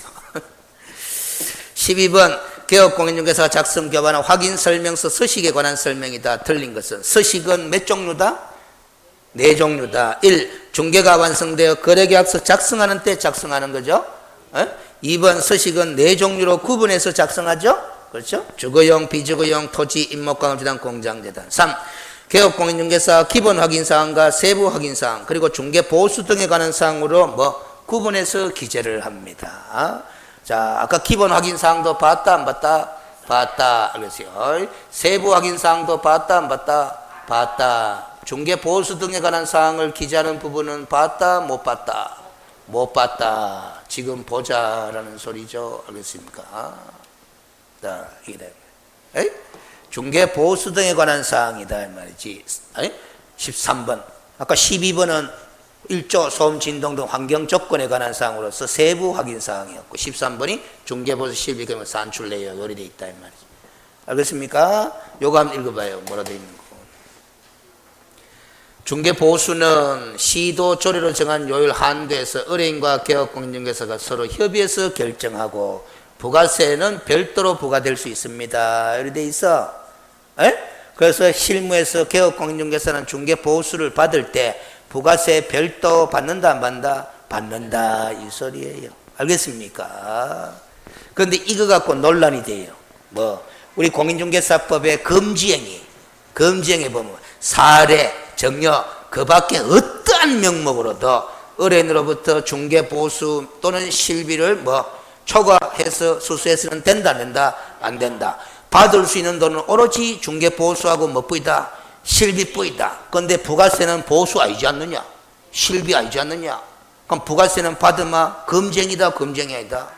12번 개업공인중개사가 작성 교반한 확인 설명서 서식에 관한 설명이다. 틀린 것은 서식은 몇 종류다? 4종류다. 1. 중개가 완성되어 거래계약서 작성하는 때 작성하는 거죠. 2번 서식은 4종류로 구분해서 작성하죠. 그렇죠? 주거용, 비주거용, 토지, 임목광업재단, 공장재단. 3. 개업공인중개사 기본 확인사항과 세부 확인사항 그리고 중개보수 등에 관한 사항으로 구분해서 기재를 합니다. 자, 아까 기본 확인사항도 봤다 안 봤다? 봤다. 알겠어요? 세부 확인사항도 봤다 안 봤다? 봤다. 중개보수 등에 관한 사항을 기재하는 부분은 봤다 못 봤다? 못 봤다. 지금 보자라는 소리죠. 알겠습니까? 자, 이래. 중개보수 등에 관한 사항이다 이 말이지. 13번. 아까 12번은 1조 소음 진동 등 환경 조건에 관한 사항으로서 세부 확인 사항이었고 13번이 중개보수 실비 그러면 산출 내역 요리되어 있다 이 말이지. 알겠습니까? 요거 한번 읽어봐요. 뭐라 되어 있는 거. 중개보수는 시도 조례로 정한 요율 한도에서 의뢰인과 개업공인중개사가 서로 협의해서 결정하고 부가세는 별도로 부과될 수 있습니다. 이렇게 돼 있어. 그래서 실무에서 개업공인중개사는 중개보수를 받을 때 부가세 별도 받는다 안 받는다? 받는다 이 소리예요. 알겠습니까? 그런데 이거 갖고 논란이 돼요. 우리 공인중개사법의 금지행에 보면 사례, 정려 그 밖에 어떠한 명목으로도 의뢰인으로부터 중개보수 또는 실비를 초과해서 수수해서는 된다 안 된다? 안 된다. 받을 수 있는 돈은 오로지 중개보수하고 뿌이다? 실비 뿌이다. 그런데 부가세는 보수 아니지 않느냐? 실비 아니지 않느냐? 그럼 부가세는 받으면 금쟁이다 금쟁이 아니다?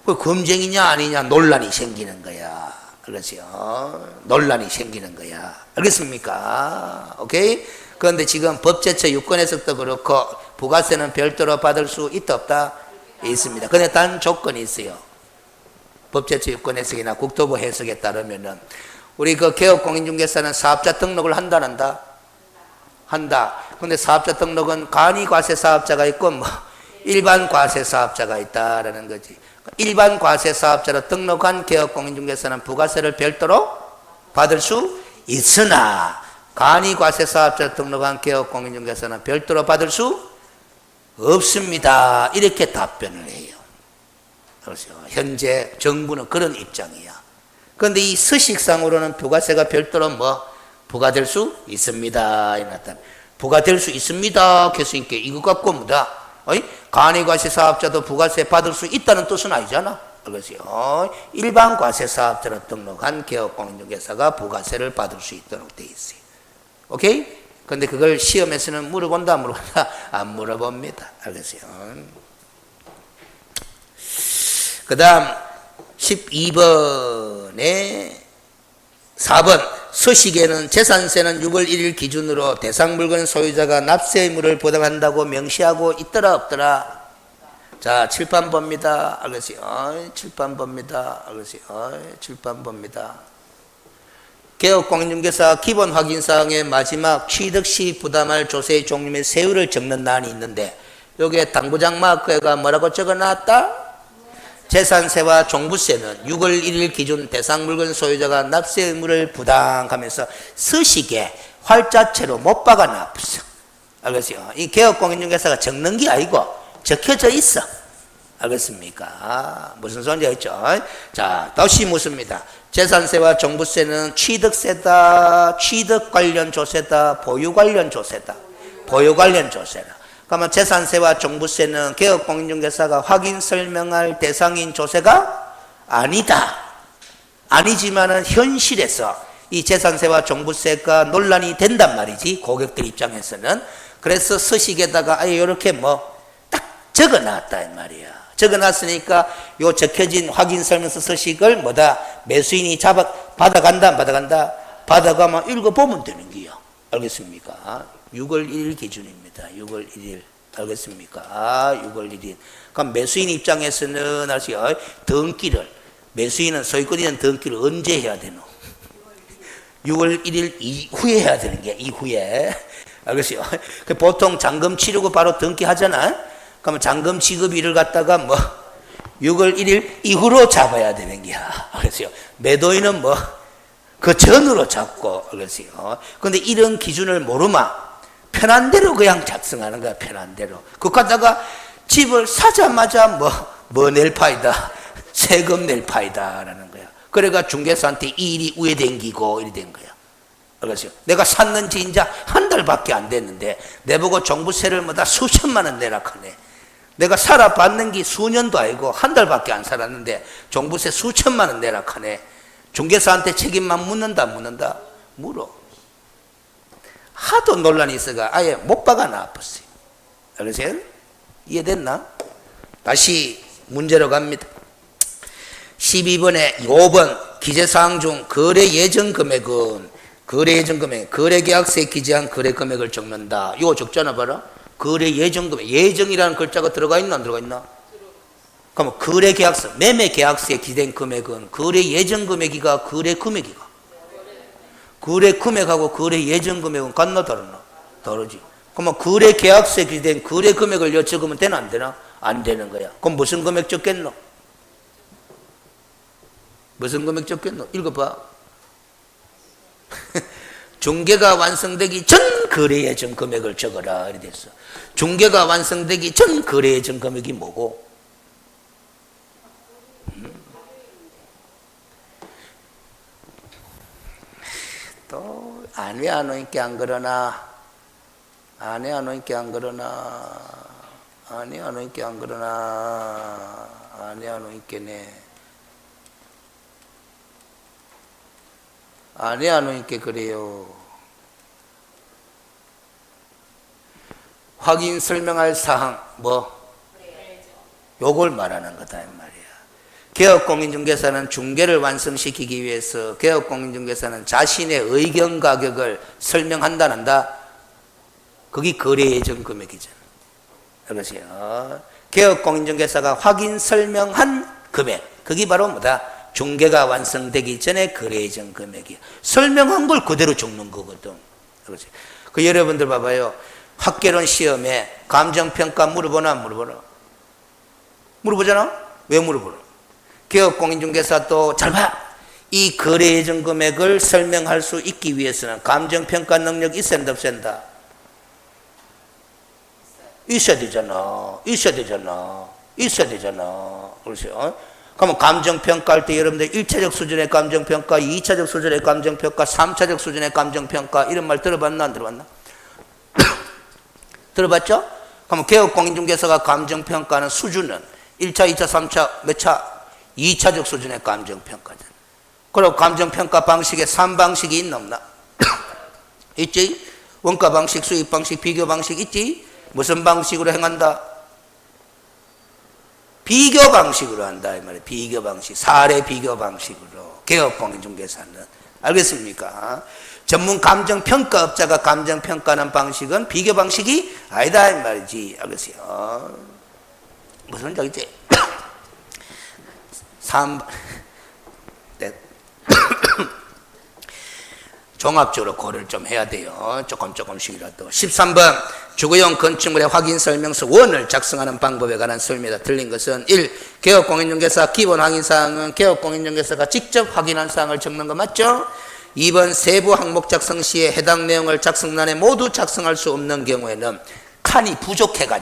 그 금쟁이냐 아니냐 논란이 생기는 거야. 알겠어요? 논란이 생기는 거야. 알겠습니까? 오케이? 그런데 지금 법제처 유권 해석도 그렇고 부가세는 별도로 받을 수 있다 없다? 있습니다. 그런데 단 조건이 있어요. 법제처 유권 해석이나 국토부 해석에 따르면은 우리 그 개업공인중개사는 사업자 등록을 한다 안 한다? 한다. 그런데 사업자 등록은 간이과세 사업자가 있고 일반 과세 사업자가 있다라는 거지. 일반 과세 사업자로 등록한 개업공인중개사는 부가세를 별도로 받을 수 있으나 간이과세 사업자로 등록한 개업공인중개사는 별도로 받을 수 없습니다. 이렇게 답변을 해요. 그렇죠. 현재 정부는 그런 입장이야. 그런데 이 서식상으로는 부가세가 별도로 부과될 수 있습니다. 부과될 수 있습니다. 교수님께 이거 갖고 간이과세 사업자도 부가세 받을 수 있다는 뜻은 아니잖아. 그것이요. 일반 과세사업자로 등록한 개업공인중개사가 부가세를 받을 수 있도록 돼 있어요. 오케이? 근데 그걸 시험에서는 물어본다, 물어본다? 안 물어봅니다. 알겠어요? 그 다음 12번에 4번 서식에는 재산세는 6월 1일 기준으로 대상 물건 소유자가 납세 의무를 부담한다고 명시하고 있더라 없더라? 자, 칠판 봅니다. 알겠어요? 칠판 봅니다. 알겠어요? 칠판 봅니다. 개업공인중개사 기본 확인사항의 마지막 취득 시 부담할 조세의 종류 및 세율을 적는欄이 있는데 여기에 당구장 마크가 뭐라고 적어놨다? 재산세와 종부세는 6월 1일 기준 대상 물건 소유자가 납세 의무를 부담하면서 서식에 활자체로 못 박아놨어. 알겠어요? 이 개업공인중개사가 적는 게 아니고 적혀져 있어. 알겠습니까? 무슨 소리인지 알죠? 자, 다시 묻습니다. 재산세와 종부세는 취득세다, 취득 관련 조세다, 보유 관련 조세다. 보유 관련 조세다. 그러면 재산세와 종부세는 개업공인중개사가 확인 설명할 대상인 조세가 아니다. 아니지만은 현실에서 이 재산세와 종부세가 논란이 된단 말이지, 고객들 입장에서는. 그래서 서식에다가 아예 이렇게 뭐 딱 적어놨다 이 말이야. 적어놨으니까 요 적혀진 확인 설명서 서식을 뭐다? 매수인이 받아간다 안 받아간다? 받아가면 읽어보면 되는 거예요. 알겠습니까? 6월 1일 기준입니다. 6월 1일. 알겠습니까? 6월 1일. 그럼 매수인 입장에서는 아시죠? 등기를, 매수인은 소유권자는 등기를 언제 해야 되노? 6월 1일 이후에 해야 되는 게 이후에. 알겠어요? 보통 잔금 치르고 바로 등기하잖아? 그러면 잔금 지급일을 갖다가 뭐 6월 1일 이후로 잡아야 되는 거야. 알겠어요? 매도인은 뭐 그 전으로 잡고. 알겠어요? 근데 이런 기준을 모르면 편한 대로 그냥 작성하는 거야. 편한 대로. 그거 갖다가 집을 사자마자 뭐 낼 파이다, 세금 낼 파이다라는 거야. 그래가 중개사한테 이 일이 우회댕기고 이리 된 거야. 알겠어요? 내가 샀는지 이제 한 달밖에 안 됐는데 내보고 종부세를 뭐다 수천만 원 내라 하네. 내가 살아봤는 게 수년도 아니고 한 달밖에 안 살았는데 종부세 수천만 원 내라 하네. 중개사한테 책임만 묻는다 묻는다? 물어. 하도 논란이 있어가 아예 못 박아 놔버렸어요. 알겠어요? 이해됐나? 다시 문제로 갑니다. 12번에 5번 기재사항 중 거래 예정 금액은 거래계약서에 기재한 거래 금액을 적는다. 이거 적잖아 봐라. 거래 예정 금액. 예정이라는 글자가 들어가 있나 안 들어가 있나? 그러면 거래계약서, 매매계약서에 기재된 금액은 거래 예정 금액이가 거래 금액이가? 거래 금액하고 거래 예정 금액은 같나 다르나? 다르지. 그러면 거래 계약서에 기재된 거래 금액을 적으면 되나 안 되나? 안 되는 거야. 그럼 무슨 금액 적겠노? 무슨 금액 적겠노? 읽어봐. 중개가 완성되기 전 거래 예정 금액을 적어라. 이렇게 됐어. 중개가 완성되기 전 거래 예정 금액이 뭐고? 또 안에 안 오니까 안 그러나 안에 안 오니까 안 그러나 안에 안 오니까 안 그러나 안에 안 오니까네 안에 안 오니까 그래요. 확인 설명할 사항 뭐? 요걸 말하는 거다 이 말이야. 개업공인중개사는 중개를 완성시키기 위해서 개업공인중개사는 자신의 의견 가격을 설명한다는다. 그게 거래 예정 금액이잖아. 그러세요. 개업공인중개사가 확인 설명한 금액, 그게 바로 뭐다? 중개가 완성되기 전에 거래 예정 금액이야. 설명한 걸 그대로 적는 거거든. 그렇지. 그 여러분들 봐봐요. 학개론 시험에 감정평가 물어보나 안 물어보나? 물어보잖아? 왜 물어보나? 개업공인중개사 또 잘 봐. 이 거래 예정 금액을 설명할 수 있기 위해서는 감정평가 능력 있어야 된다 없어야 된다? 있어야 되잖아. 있어야 되잖아. 있어야 되잖아. 그렇죠? 그러면 감정평가할 때 여러분들 1차적 수준의 감정평가, 2차적 수준의 감정평가, 3차적 수준의 감정평가 이런 말 들어봤나 안 들어봤나? 들어봤죠? 그러면 개업공인중개사가 감정평가하는 수준은 1차, 2차, 3차 몇 차? 2차적 수준의 감정평가잖아. 그리고 감정평가 방식에 3방식이 있나 없나? 있지? 원가 방식, 수입 방식, 비교 방식 있지? 무슨 방식으로 행한다? 비교 방식으로 한다 이 말이에요. 비교 방식, 사례 비교 방식으로 개업공인중개사는. 알겠습니까? 전문 감정평가업자가 감정평가하는 방식은 비교 방식이 아니다 이 말이지. 알겠어요? 무슨 말인지 네. 종합적으로 고려를 좀 해야 돼요. 조금씩이라도. 13번 주거용 건축물의 확인 설명서 원을 작성하는 방법에 관한 설명이 틀린 것은 1. 개업공인중개사 기본 확인사항은 개업공인중개사가 직접 확인한 사항을 적는 거 맞죠? 2번 세부 항목 작성 시에 해당 내용을 작성란에 모두 작성할 수 없는 경우에는 칸이 부족해가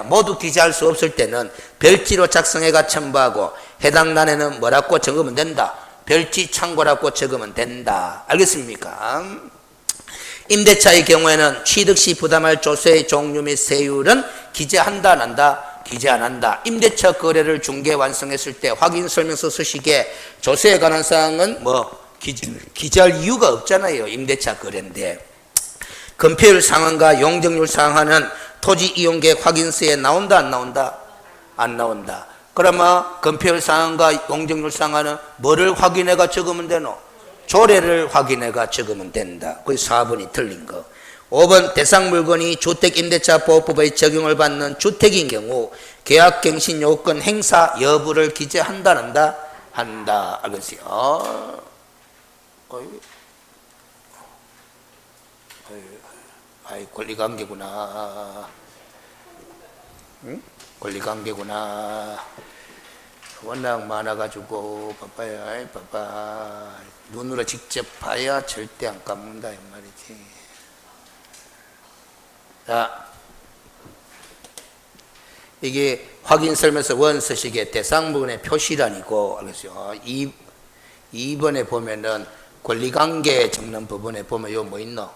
모두 기재할 수 없을 때는 별지로 작성해가 첨부하고 해당 란에는 뭐라고 적으면 된다? 별지 참고라고 적으면 된다. 알겠습니까? 임대차의 경우에는 취득 시 부담할 조세의 종류 및 세율은 기재한다 안 한다? 기재 안 한다. 임대차 거래를 중개 완성했을 때 확인 설명서 서식에 조세에 관한 사항은 기재할 이유가 없잖아요. 임대차 거래인데. 건폐율 상한과 용적률 상한은 토지 이용계획 확인서에 나온다 안 나온다? 안 나온다. 그러면 건폐율 상한과 용적률 상한은 뭐를 확인해가 적으면 되노? 조례를 확인해가 적으면 된다. 그게 4번이 틀린 거. 5번 대상 물건이 주택임대차보호법의 적용을 받는 주택인 경우 계약갱신 요건 행사 여부를 기재한다 안 한다? 한다. 알겠어요? 아이 권리관계구나. 응? 권리관계구나. 워낙 많아가지고 봐봐. 눈으로 직접 봐야 절대 안 까먹는다 이 말이지. 자, 이게 확인 설명서 원서식의 대상 부분의 표시란이고, 알겠어요? 2번에 보면은 권리관계 적는 부분에 보면 요 뭐 있노?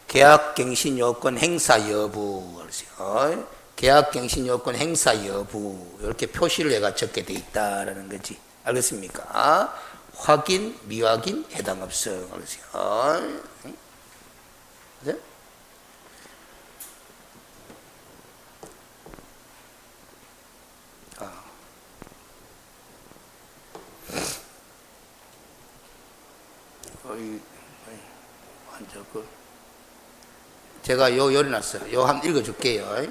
계약갱신 요건 행사 여부, 알겠어요? 계약갱신 요건 행사 여부 이렇게 표시를 내가 적게 돼 있다라는 거지. 알겠습니까? 확인, 미확인, 해당 없어. 알겠어요? 네? 완전 제가 요 열어놨어요. 요 한번 읽어줄게요.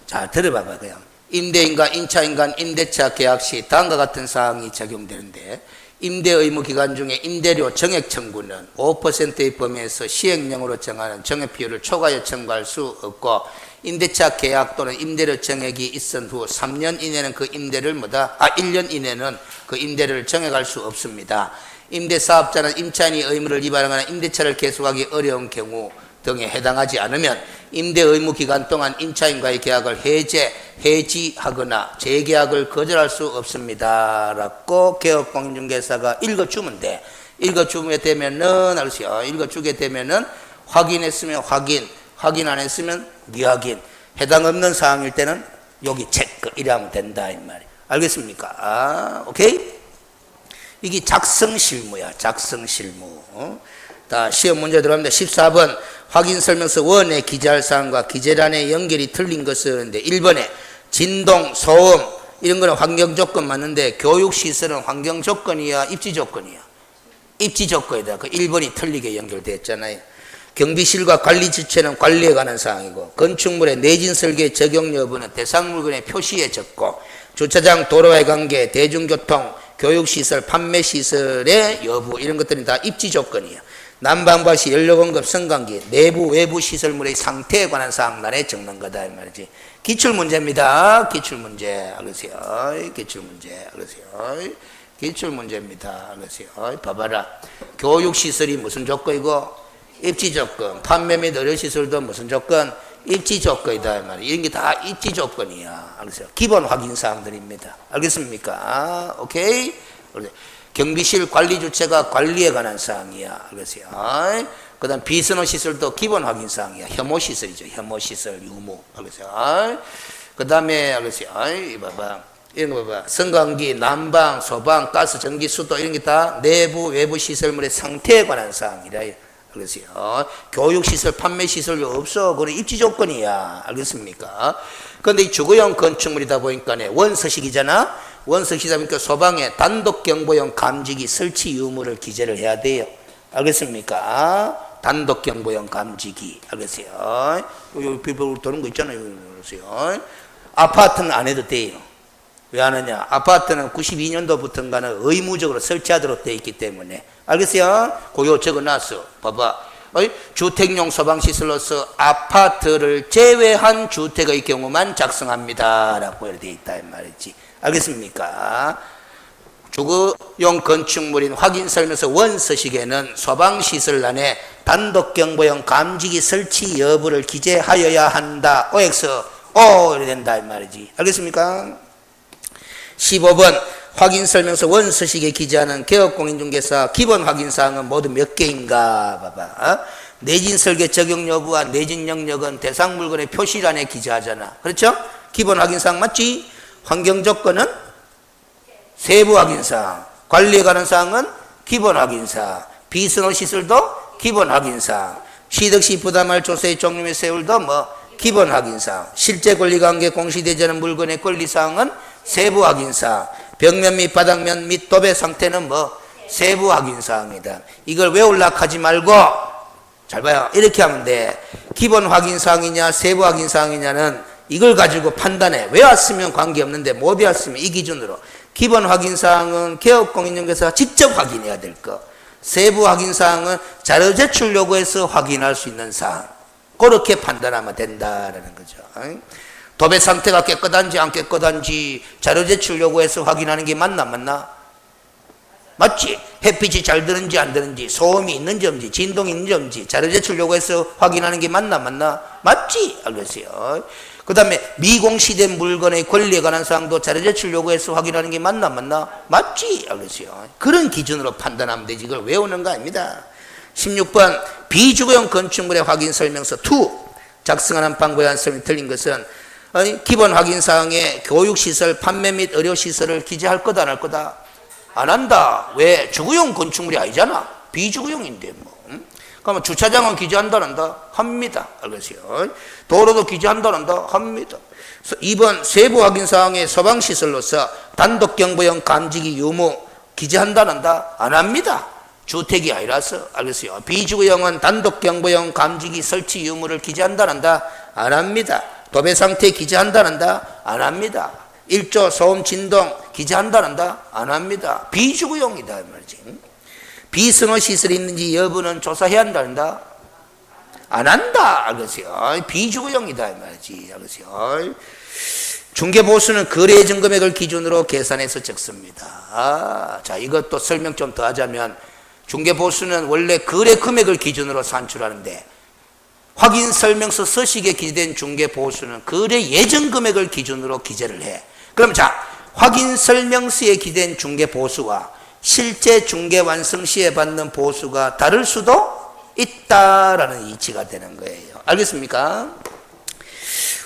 자, 들어봐봐, 그냥. 임대인과 임차인 간 임대차 계약 시 다음과 같은 사항이 적용되는데, 임대 의무 기간 중에 임대료 정액 청구는 5%의 범위에서 시행령으로 정하는 정액 비율을 초과하여 청구할 수 없고, 임대차 계약 또는 임대료 정액이 있은 후 3년 이내는 그 임대를 1년 이내는 그 임대료를 정액할 수 없습니다. 임대사업자는 임차인이 의무를 위반하거나 임대차를 계속하기 어려운 경우 등에 해당하지 않으면 임대 의무 기간 동안 임차인과의 계약을 해지하거나 재계약을 거절할 수 없습니다. 라고 개업공인중개사가 읽어주면 돼. 읽어주게 되면은, 알겠어요? 읽어주게 되면은 확인했으면 확인 안 했으면 미확인. 해당 없는 사항일 때는 여기 체크 이러면 된다 이 말이에요. 알겠습니까? 오케이? 이게 작성실무야. 작성실무. 자, 시험 문제 들어갑니다. 14번 확인 설명서 원에 기재할 사항과 기재란의 연결이 틀린 것은 1번에 진동, 소음 이런 거는 환경조건 맞는데 교육시설은 환경조건이야 입지조건이야? 입지조건이다. 그 1번이 틀리게 연결됐잖아요. 경비실과 관리 지체는 관리에 관한 사항이고, 건축물의 내진 설계 적용 여부는 대상 물건의 표시에 적고, 주차장 도로와의 관계, 대중교통, 교육시설, 판매시설의 여부 이런 것들은 다 입지조건이에요. 난방발시, 연료공급, 성관계, 내부 외부 시설물의 상태에 관한 사항란에 적는 거다 이 말이지. 기출문제입니다. 기출문제. 알겠어요? 기출문제. 알겠어요? 기출문제입니다. 알겠어요? 봐봐라. 교육시설이 무슨 조건이고? 입지조건. 판매 및 의료시설도 무슨 조건? 입지조건이다 이 말이야. 이런 게 다 입지조건이야. 알겠어요? 기본 확인사항들입니다. 알겠습니까? 오케이? 경비실 관리 주체가 관리에 관한 사항이야. 알겠어요? 그 다음 비선호 시설도 기본 확인 사항이야. 혐오시설이죠. 혐오시설 유무. 알겠어요? 그 다음에 알겠어요. 아이 봐봐. 이런 거 봐봐. 승강기, 난방, 소방, 가스, 전기, 수도 이런 게 다 내부, 외부 시설물의 상태에 관한 사항이라. 알겠어요. 교육시설, 판매시설 없어. 그건 입지 조건이야. 알겠습니까? 그런데 이 주거용 건축물이다 보니까 원서식이잖아. 원서식이다 보니까 소방에 단독경보용 감지기 설치 유무를 기재를 해야 돼요. 알겠습니까? 단독경보용 감지기. 알겠어요? 여기 빌보드 도는 거 있잖아요. 알겠어요? 아파트는 안 해도 돼요. 왜 안 하냐? 아파트는 92년도부터인가는 의무적으로 설치하도록 되어 있기 때문에. 알겠어요? 그거 적어놨어. 봐봐. 주택용 소방시설로서 아파트를 제외한 주택의 경우만 작성합니다. 라고 되어 있다. 이 말이지. 알겠습니까? 주거용 건축물인 확인설명서 원서식에는 소방시설 안에 단독경보용 감지기 설치 여부를 기재하여야 한다. OX, O, 이래 된다. 이 말이지. 알겠습니까? 15번 확인설명서 원서식에 기재하는 개업공인중개사 기본 확인사항은 모두 몇 개인가 봐봐. 내진설계 적용 여부와 내진 영역은 대상물건의 표시란에 기재하잖아. 그렇죠? 기본 확인사항 맞지? 환경조건은 세부 확인사항, 관리에 관한 사항은 기본 확인사항, 비선호시설도 기본 확인사항, 취득시 부담할 조세의 종류 및 세율도 기본 확인사항, 실제 권리관계 공시되지 않은 물건의 권리사항은 세부 확인사항, 벽면 및 바닥면 및 도배 상태는 세부 확인사항이다. 이걸 외우려고 하지 말고 잘 봐요. 이렇게 하면 돼. 기본 확인사항이냐 세부 확인사항이냐는 이걸 가지고 판단해. 외웠으면 관계없는데 못 외웠으면 이 기준으로 기본 확인사항은 개업공인중개사가 직접 확인해야 될 거, 세부 확인사항은 자료 제출 요구해서 확인할 수 있는 사항, 그렇게 판단하면 된다라는 거죠. 도배 상태가 깨끗한지 안 깨끗한지 자료 제출 요구해서 확인하는 게 맞나? 맞지? 햇빛이 잘 드는지 안 드는지, 소음이 있는지 없는지, 진동이 있는지 없는지 자료 제출 요구해서 확인하는 게 맞나? 맞지? 알겠어요. 그 다음에 미공시된 물건의 권리에 관한 사항도 자료 제출 요구해서 확인하는 게 맞나? 맞지? 알겠어요. 그런 기준으로 판단하면 되지. 이걸 외우는 거 아닙니다. 16번 비주거용 건축물의 확인설명서 2 작성하는 방법에 한 설명이 틀린 것은 기본 확인사항에 교육시설, 판매 및 의료시설을 기재할 거다 안 할 거다? 안 한다. 왜? 주거용 건축물이 아니잖아. 비주거용인데 그러면 주차장은 기재한다 안 한다? 합니다. 알겠어요? 도로도 기재한다 안 한다? 합니다. 2번 세부 확인사항에 소방시설로서 단독경보용 감지기 유무 기재한다 안 한다? 안 합니다. 주택이 아니라서. 알겠어요? 비주거용은 단독경보용 감지기 설치 유무를 기재한다 안 한다? 안 합니다. 도배 상태 기재한다 안 한다? 안 합니다. 일조 소음 진동 기재한다 안 한다? 안 합니다. 비주거용이다 이 말이지. 비선호 시설이 있는지 여부는 조사해야 한다 안 한다? 안 한다. 알겠어요? 비주거용이다 이 말이지. 알겠어요? 중개보수는 거래 예정 금액을 기준으로 계산해서 적습니다. 자, 이것도 설명 좀 더 하자면 중개보수는 원래 거래 금액을 기준으로 산출하는데 확인설명서 서식에 기재된 중개보수는 거래 예정 금액을 기준으로 기재를 해. 그럼 자, 확인설명서에 기재된 중개보수와 실제 중개 완성 시에 받는 보수가 다를 수도 있다라는 이치가 되는 거예요. 알겠습니까?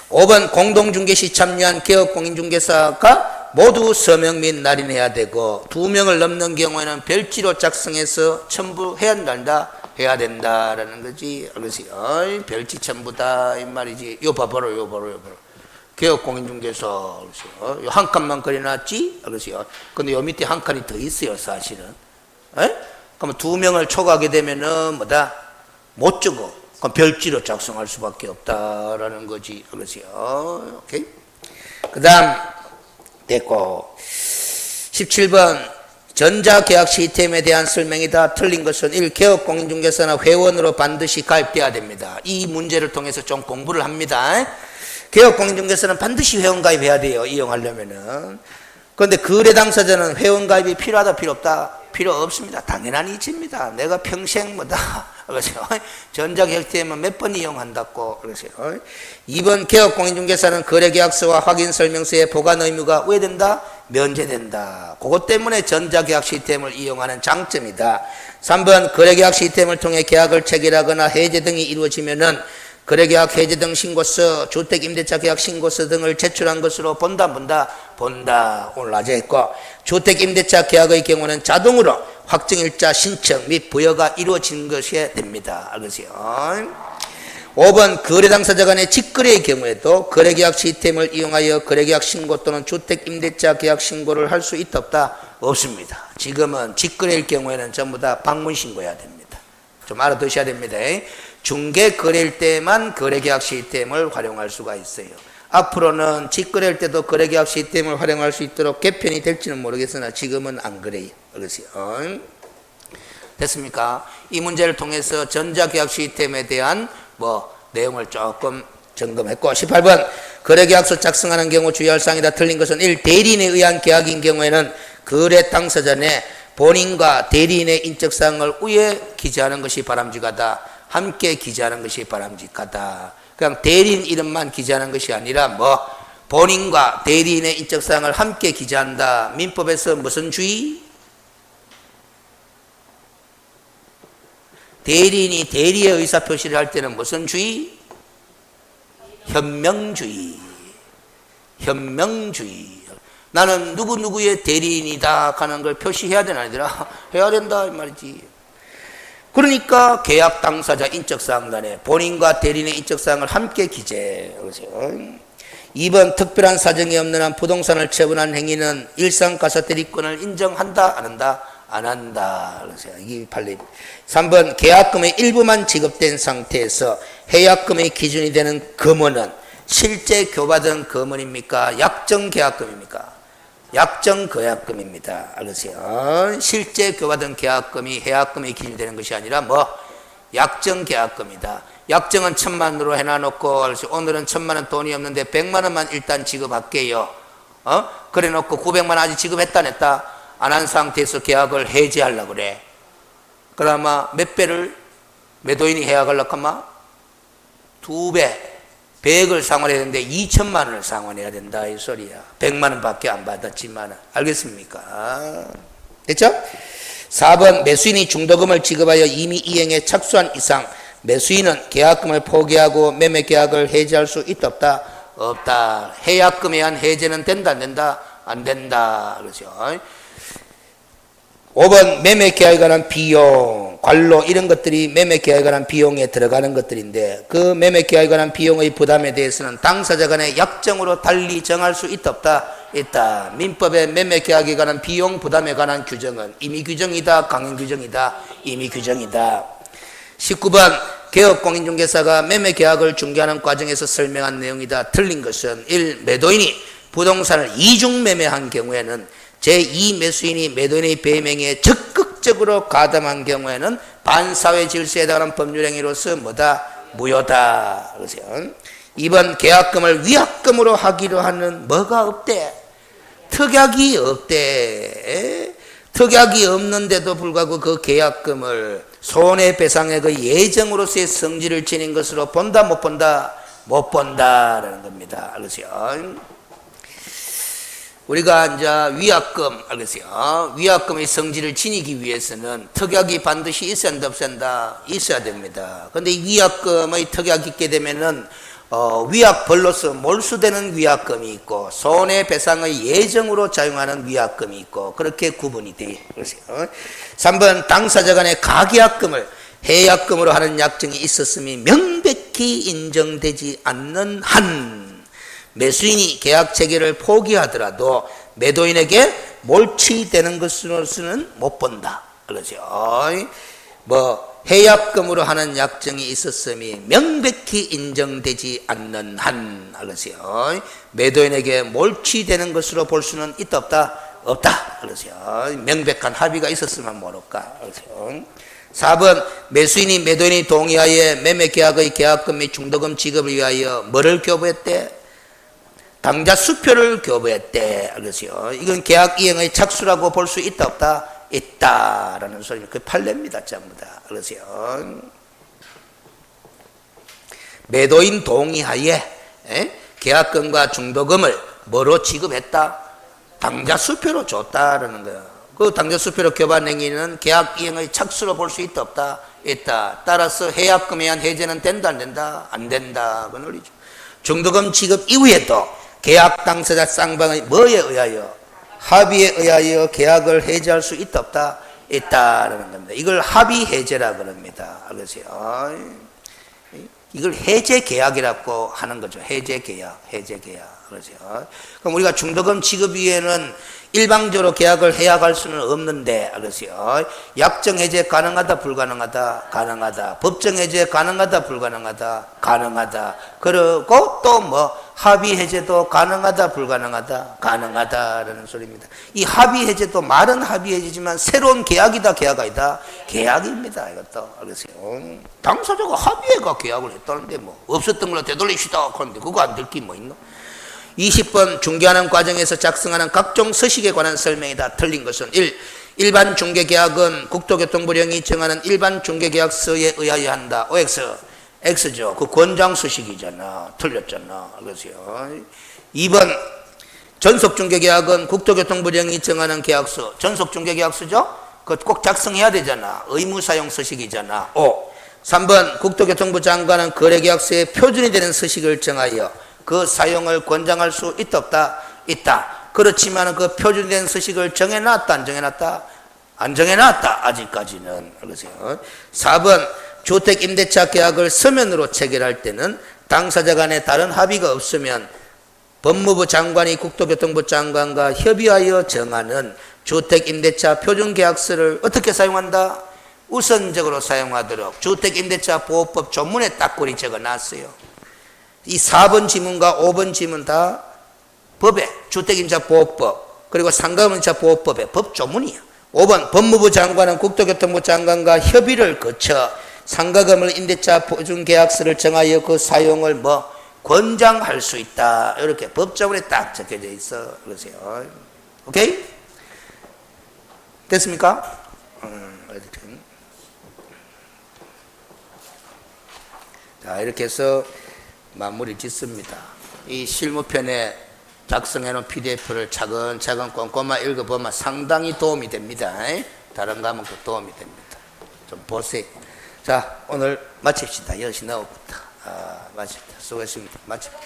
5번 공동중개시 참여한 개업공인중개사가 모두 서명 및 날인해야 되고 2명을 넘는 경우에는 별지로 작성해서 첨부해야 한다. 해야 된다라는 거지. 알겠어요? 별지 첨부다 이 말이지. 요 봐봐라. 개업공인중개사 한 칸만 그려놨지. 알겠어요? 근데 요 밑에 한 칸이 더 있어요 사실은. 그러면 2명을 초과하게 되면은 못 적어. 그럼 별지로 작성할 수밖에 없다라는 거지. 알겠어요? 오케이. 그 다음 됐고 17번 전자계약 시스템에 대한 설명이다. 틀린 것은 1. 개업공인중개사나 회원으로 반드시 가입돼야 됩니다. 이 문제를 통해서 좀 공부를 합니다. 개업공인중개사는 반드시 회원가입해야 돼요. 이용하려면은. 그런데 거래 당사자는 회원가입이 필요하다 필요 없다? 필요 없습니다. 당연한 이치입니다. 내가 평생 그래서 전자계약시스템은 몇 번 이용한다고. 그래서 2번 개업공인중개사는 거래계약서와 확인설명서의 보관 의무가 왜 된다? 면제된다. 그것 때문에 전자계약 시스템을 이용하는 장점이다. 3번 거래계약 시스템을 통해 계약을 체결하거나 해제 등이 이루어지면은 거래계약 해제 등 신고서, 주택임대차 계약 신고서 등을 제출한 것으로 본다. 오늘 낮에 했고, 주택임대차 계약의 경우는 자동으로 확정일자 신청 및 부여가 이루어진 것이 됩니다. 알겠어요? 5번 거래 당사자 간의 직거래의 경우에도 거래계약 시스템을 이용하여 거래계약 신고 또는 주택임대차 계약 신고를 할 수 있다 없다? 없습니다. 지금은 직거래일 경우에는 전부 다 방문 신고해야 됩니다. 좀 알아두셔야 됩니다. 중개 거래일 때만 거래계약 시스템을 활용할 수가 있어요. 앞으로는 직거래일 때도 거래계약 시스템을 활용할 수 있도록 개편이 될지는 모르겠으나 지금은 안 그래요. 알겠어요? 됐습니까? 이 문제를 통해서 전자계약 시스템에 대한 내용을 조금 점검했고, 18번 거래계약서 작성하는 경우 주의할 사항이다. 틀린 것은 1. 대리인에 의한 계약인 경우에는 거래 당사자 내 본인과 대리인의 인적사항을 우에 기재하는 것이 바람직하다. 함께 기재하는 것이 바람직하다. 그냥 대리인 이름만 기재하는 것이 아니라 본인과 대리인의 인적사항을 함께 기재한다. 민법에서 무슨 주의? 대리인이 대리의 의사표시를 할 때는 무슨 주의? 현명주의. 나는 누구누구의 대리인이다 하는 걸 표시해야 되나 아니더라? 해야 된다 이 말이지. 그러니까 계약 당사자 인적사항란에 본인과 대리인의 인적사항을 함께 기재해. 2번 특별한 사정이 없는 한 부동산을 처분한 행위는 일상가사대리권을 인정한다 안 한다? 안 한다. 이게 판례. 3번 계약금의 일부만 지급된 상태에서 해약금의 기준이 되는 금원은 실제 교받은 금원입니까? 약정계약금입니까? 약정계약금입니다. 알겠어요? 실제 교받은 계약금이 해약금의 기준이 되는 것이 아니라 약정계약금이다. 약정은 1,000만으로 해놔놓고 오늘은 1,000만원 돈이 없는데 100만원만 일단 지급할게요. 그래 놓고 900만원 아직 지급했다 냈다 안 한 상태에서 계약을 해지하려고 그래. 그러면 몇 배를 매도인이 해약하려고 하면 2배 100을 상환해야 되는데 2천만 원을 상환해야 된다 이 소리야. 100만 원밖에 안 받았지만. 알겠습니까? 됐죠? 4번 매수인이 중도금을 지급하여 이미 이행에 착수한 이상 매수인은 계약금을 포기하고 매매 계약을 해지할 수 있다 없다? 없다. 해약금에 의한 해제는 된다 안 된다? 안 된다. 그렇죠? 5번 매매 계약에 관한 비용, 관로 이런 것들이 매매 계약에 관한 비용에 들어가는 것들인데 그 매매 계약에 관한 비용의 부담에 대해서는 당사자 간의 약정으로 달리 정할 수 있다 없다? 있다. 민법의 매매 계약에 관한 비용 부담에 관한 규정은 임의 규정이다 강행 규정이다? 임의 규정이다. 19번 개업공인중개사가 매매 계약을 중개하는 과정에서 설명한 내용이다. 틀린 것은 1. 매도인이 부동산을 이중 매매한 경우에는 제2 매수인이 매도인의 배명에 적극적으로 가담한 경우에는 반사회 질서에 해당하는 법률행위로서 무효다. 그러세요. 2번 계약금을 위약금으로 하기로 하는 뭐가 없대? 특약이 없대. 특약이 없는데도 불구하고 그 계약금을 손해배상액의 예정으로서의 성질을 지닌 것으로 본다 못 본다? 못 본다라는 겁니다. 알겠어요? 우리가 이제 위약금, 알겠어요? 위약금의 성질을 지니기 위해서는 특약이 반드시 있어야 한다, 없어야 한다? 있어야 됩니다. 근데 이 위약금의 특약이 있게 되면은, 위약벌로서 몰수되는 위약금이 있고, 손해배상의 예정으로 작용하는 위약금이 있고, 그렇게 구분이 돼요. 그러세요. 3번, 당사자 간의 가계약금을 해약금으로 하는 약정이 있었음이 명백히 인정되지 않는 한, 매수인이 계약 체결을 포기하더라도 매도인에게 몰치되는 것으로서는 못 본다. 그러죠. 해약금으로 하는 약정이 있었음이 명백히 인정되지 않는 한, 알았어요. 매도인에게 몰치되는 것으로 볼 수는 있다 없다? 없다. 알았어요. 명백한 합의가 있었으면 모를까. 알았어요. 4번 매수인이 매도인이 동의하에 매매 계약의 계약금 및 중도금 지급을 위하여 뭐를 교부했대? 당자 수표를 교부했대. 알겠어요. 이건 계약 이행의 착수라고 볼 수 있다 없다? 있다라는 소리는 그 판례입니다. 전부 다. 알겠어요. 매도인 동의하에 계약금과 중도금을 뭐로 지급했다? 당자 수표로 줬다라는 거예요. 그 당자 수표로 교부한 행위는 계약 이행의 착수로 볼 수 있다 없다? 있다. 따라서 해약금에 의한 해제는 된다 안 된다? 안 된다. 그 논리죠. 중도금 지급 이후에도 계약 당사자 쌍방의 뭐에 의하여? 합의에 의하여 계약을 해제할 수 있다 없다? 있다라는 겁니다. 이걸 합의 해제라 그럽니다. 알겠어요? 이걸 해제 계약이라고 하는 거죠. 해제 계약, 해제 계약. 그렇죠. 그럼 우리가 중도금 지급 이후에는 일방적으로 계약을 해약할 수는 없는데, 알겠어요? 약정 해제 가능하다, 불가능하다, 가능하다. 법정 해제 가능하다, 불가능하다, 가능하다. 그리고 또 뭐 합의 해제도 가능하다, 불가능하다, 가능하다라는 소리입니다. 이 합의 해제도 말은 합의 해제지만 새로운 계약이다, 계약 아니다, 계약입니다. 이것도 알겠어요? 당사자가 합의해가 계약을 했다는데 뭐 없었던 걸로 되돌립시다 그런데 그거 안 될 게 뭐 있나? 20번 중개하는 과정에서 작성하는 각종 서식에 관한 설명이다. 틀린 것은 1. 일반 중개계약은 국토교통부령이 정하는 일반 중개계약서에 의하여 한다. OX. X죠. 그 권장 서식이잖아. 틀렸잖아. 알겠어요? 2번 전속중개계약은 국토교통부령이 정하는 계약서. 전속중개계약서죠? 그거 꼭 작성해야 되잖아. 의무사용 서식이잖아. 5. 3번 국토교통부 장관은 거래계약서에 표준이 되는 서식을 정하여 그 사용을 권장할 수 있다 없다? 있다. 그렇지만 그 표준된 서식을 정해놨다 안 정해놨다? 안 정해놨다. 아직까지는. 알겠어요? 4번 주택임대차 계약을 서면으로 체결할 때는 당사자 간에 다른 합의가 없으면 법무부 장관이 국토교통부 장관과 협의하여 정하는 주택임대차 표준계약서를 어떻게 사용한다? 우선적으로 사용하도록 주택임대차 보호법 조문에 딱꼬리 적어놨어요. 이 4번 지문과 5번 지문 다 법에 주택임대차 보호법 그리고 상가임대차 보호법의 법 조문이야. 5번 법무부 장관은 국토교통부 장관과 협의를 거쳐 상가금을 임대차 보증계약서를 정하여 그 사용을 뭐 권장할 수 있다. 이렇게 법 조문에 딱 적혀져 있어. 그러세요. 오케이? 됐습니까? 자, 이렇게 해서 마무리 짓습니다. 이 실무편에 작성해 놓은 PDF를 차근차근 꼼꼼히 읽어보면 상당히 도움이 됩니다. 다른 과목도 도움이 됩니다. 좀 보세요. 자, 오늘 마칩시다. 10시 넘었다. 마칩시다. 수고했습니다. 마칩시다.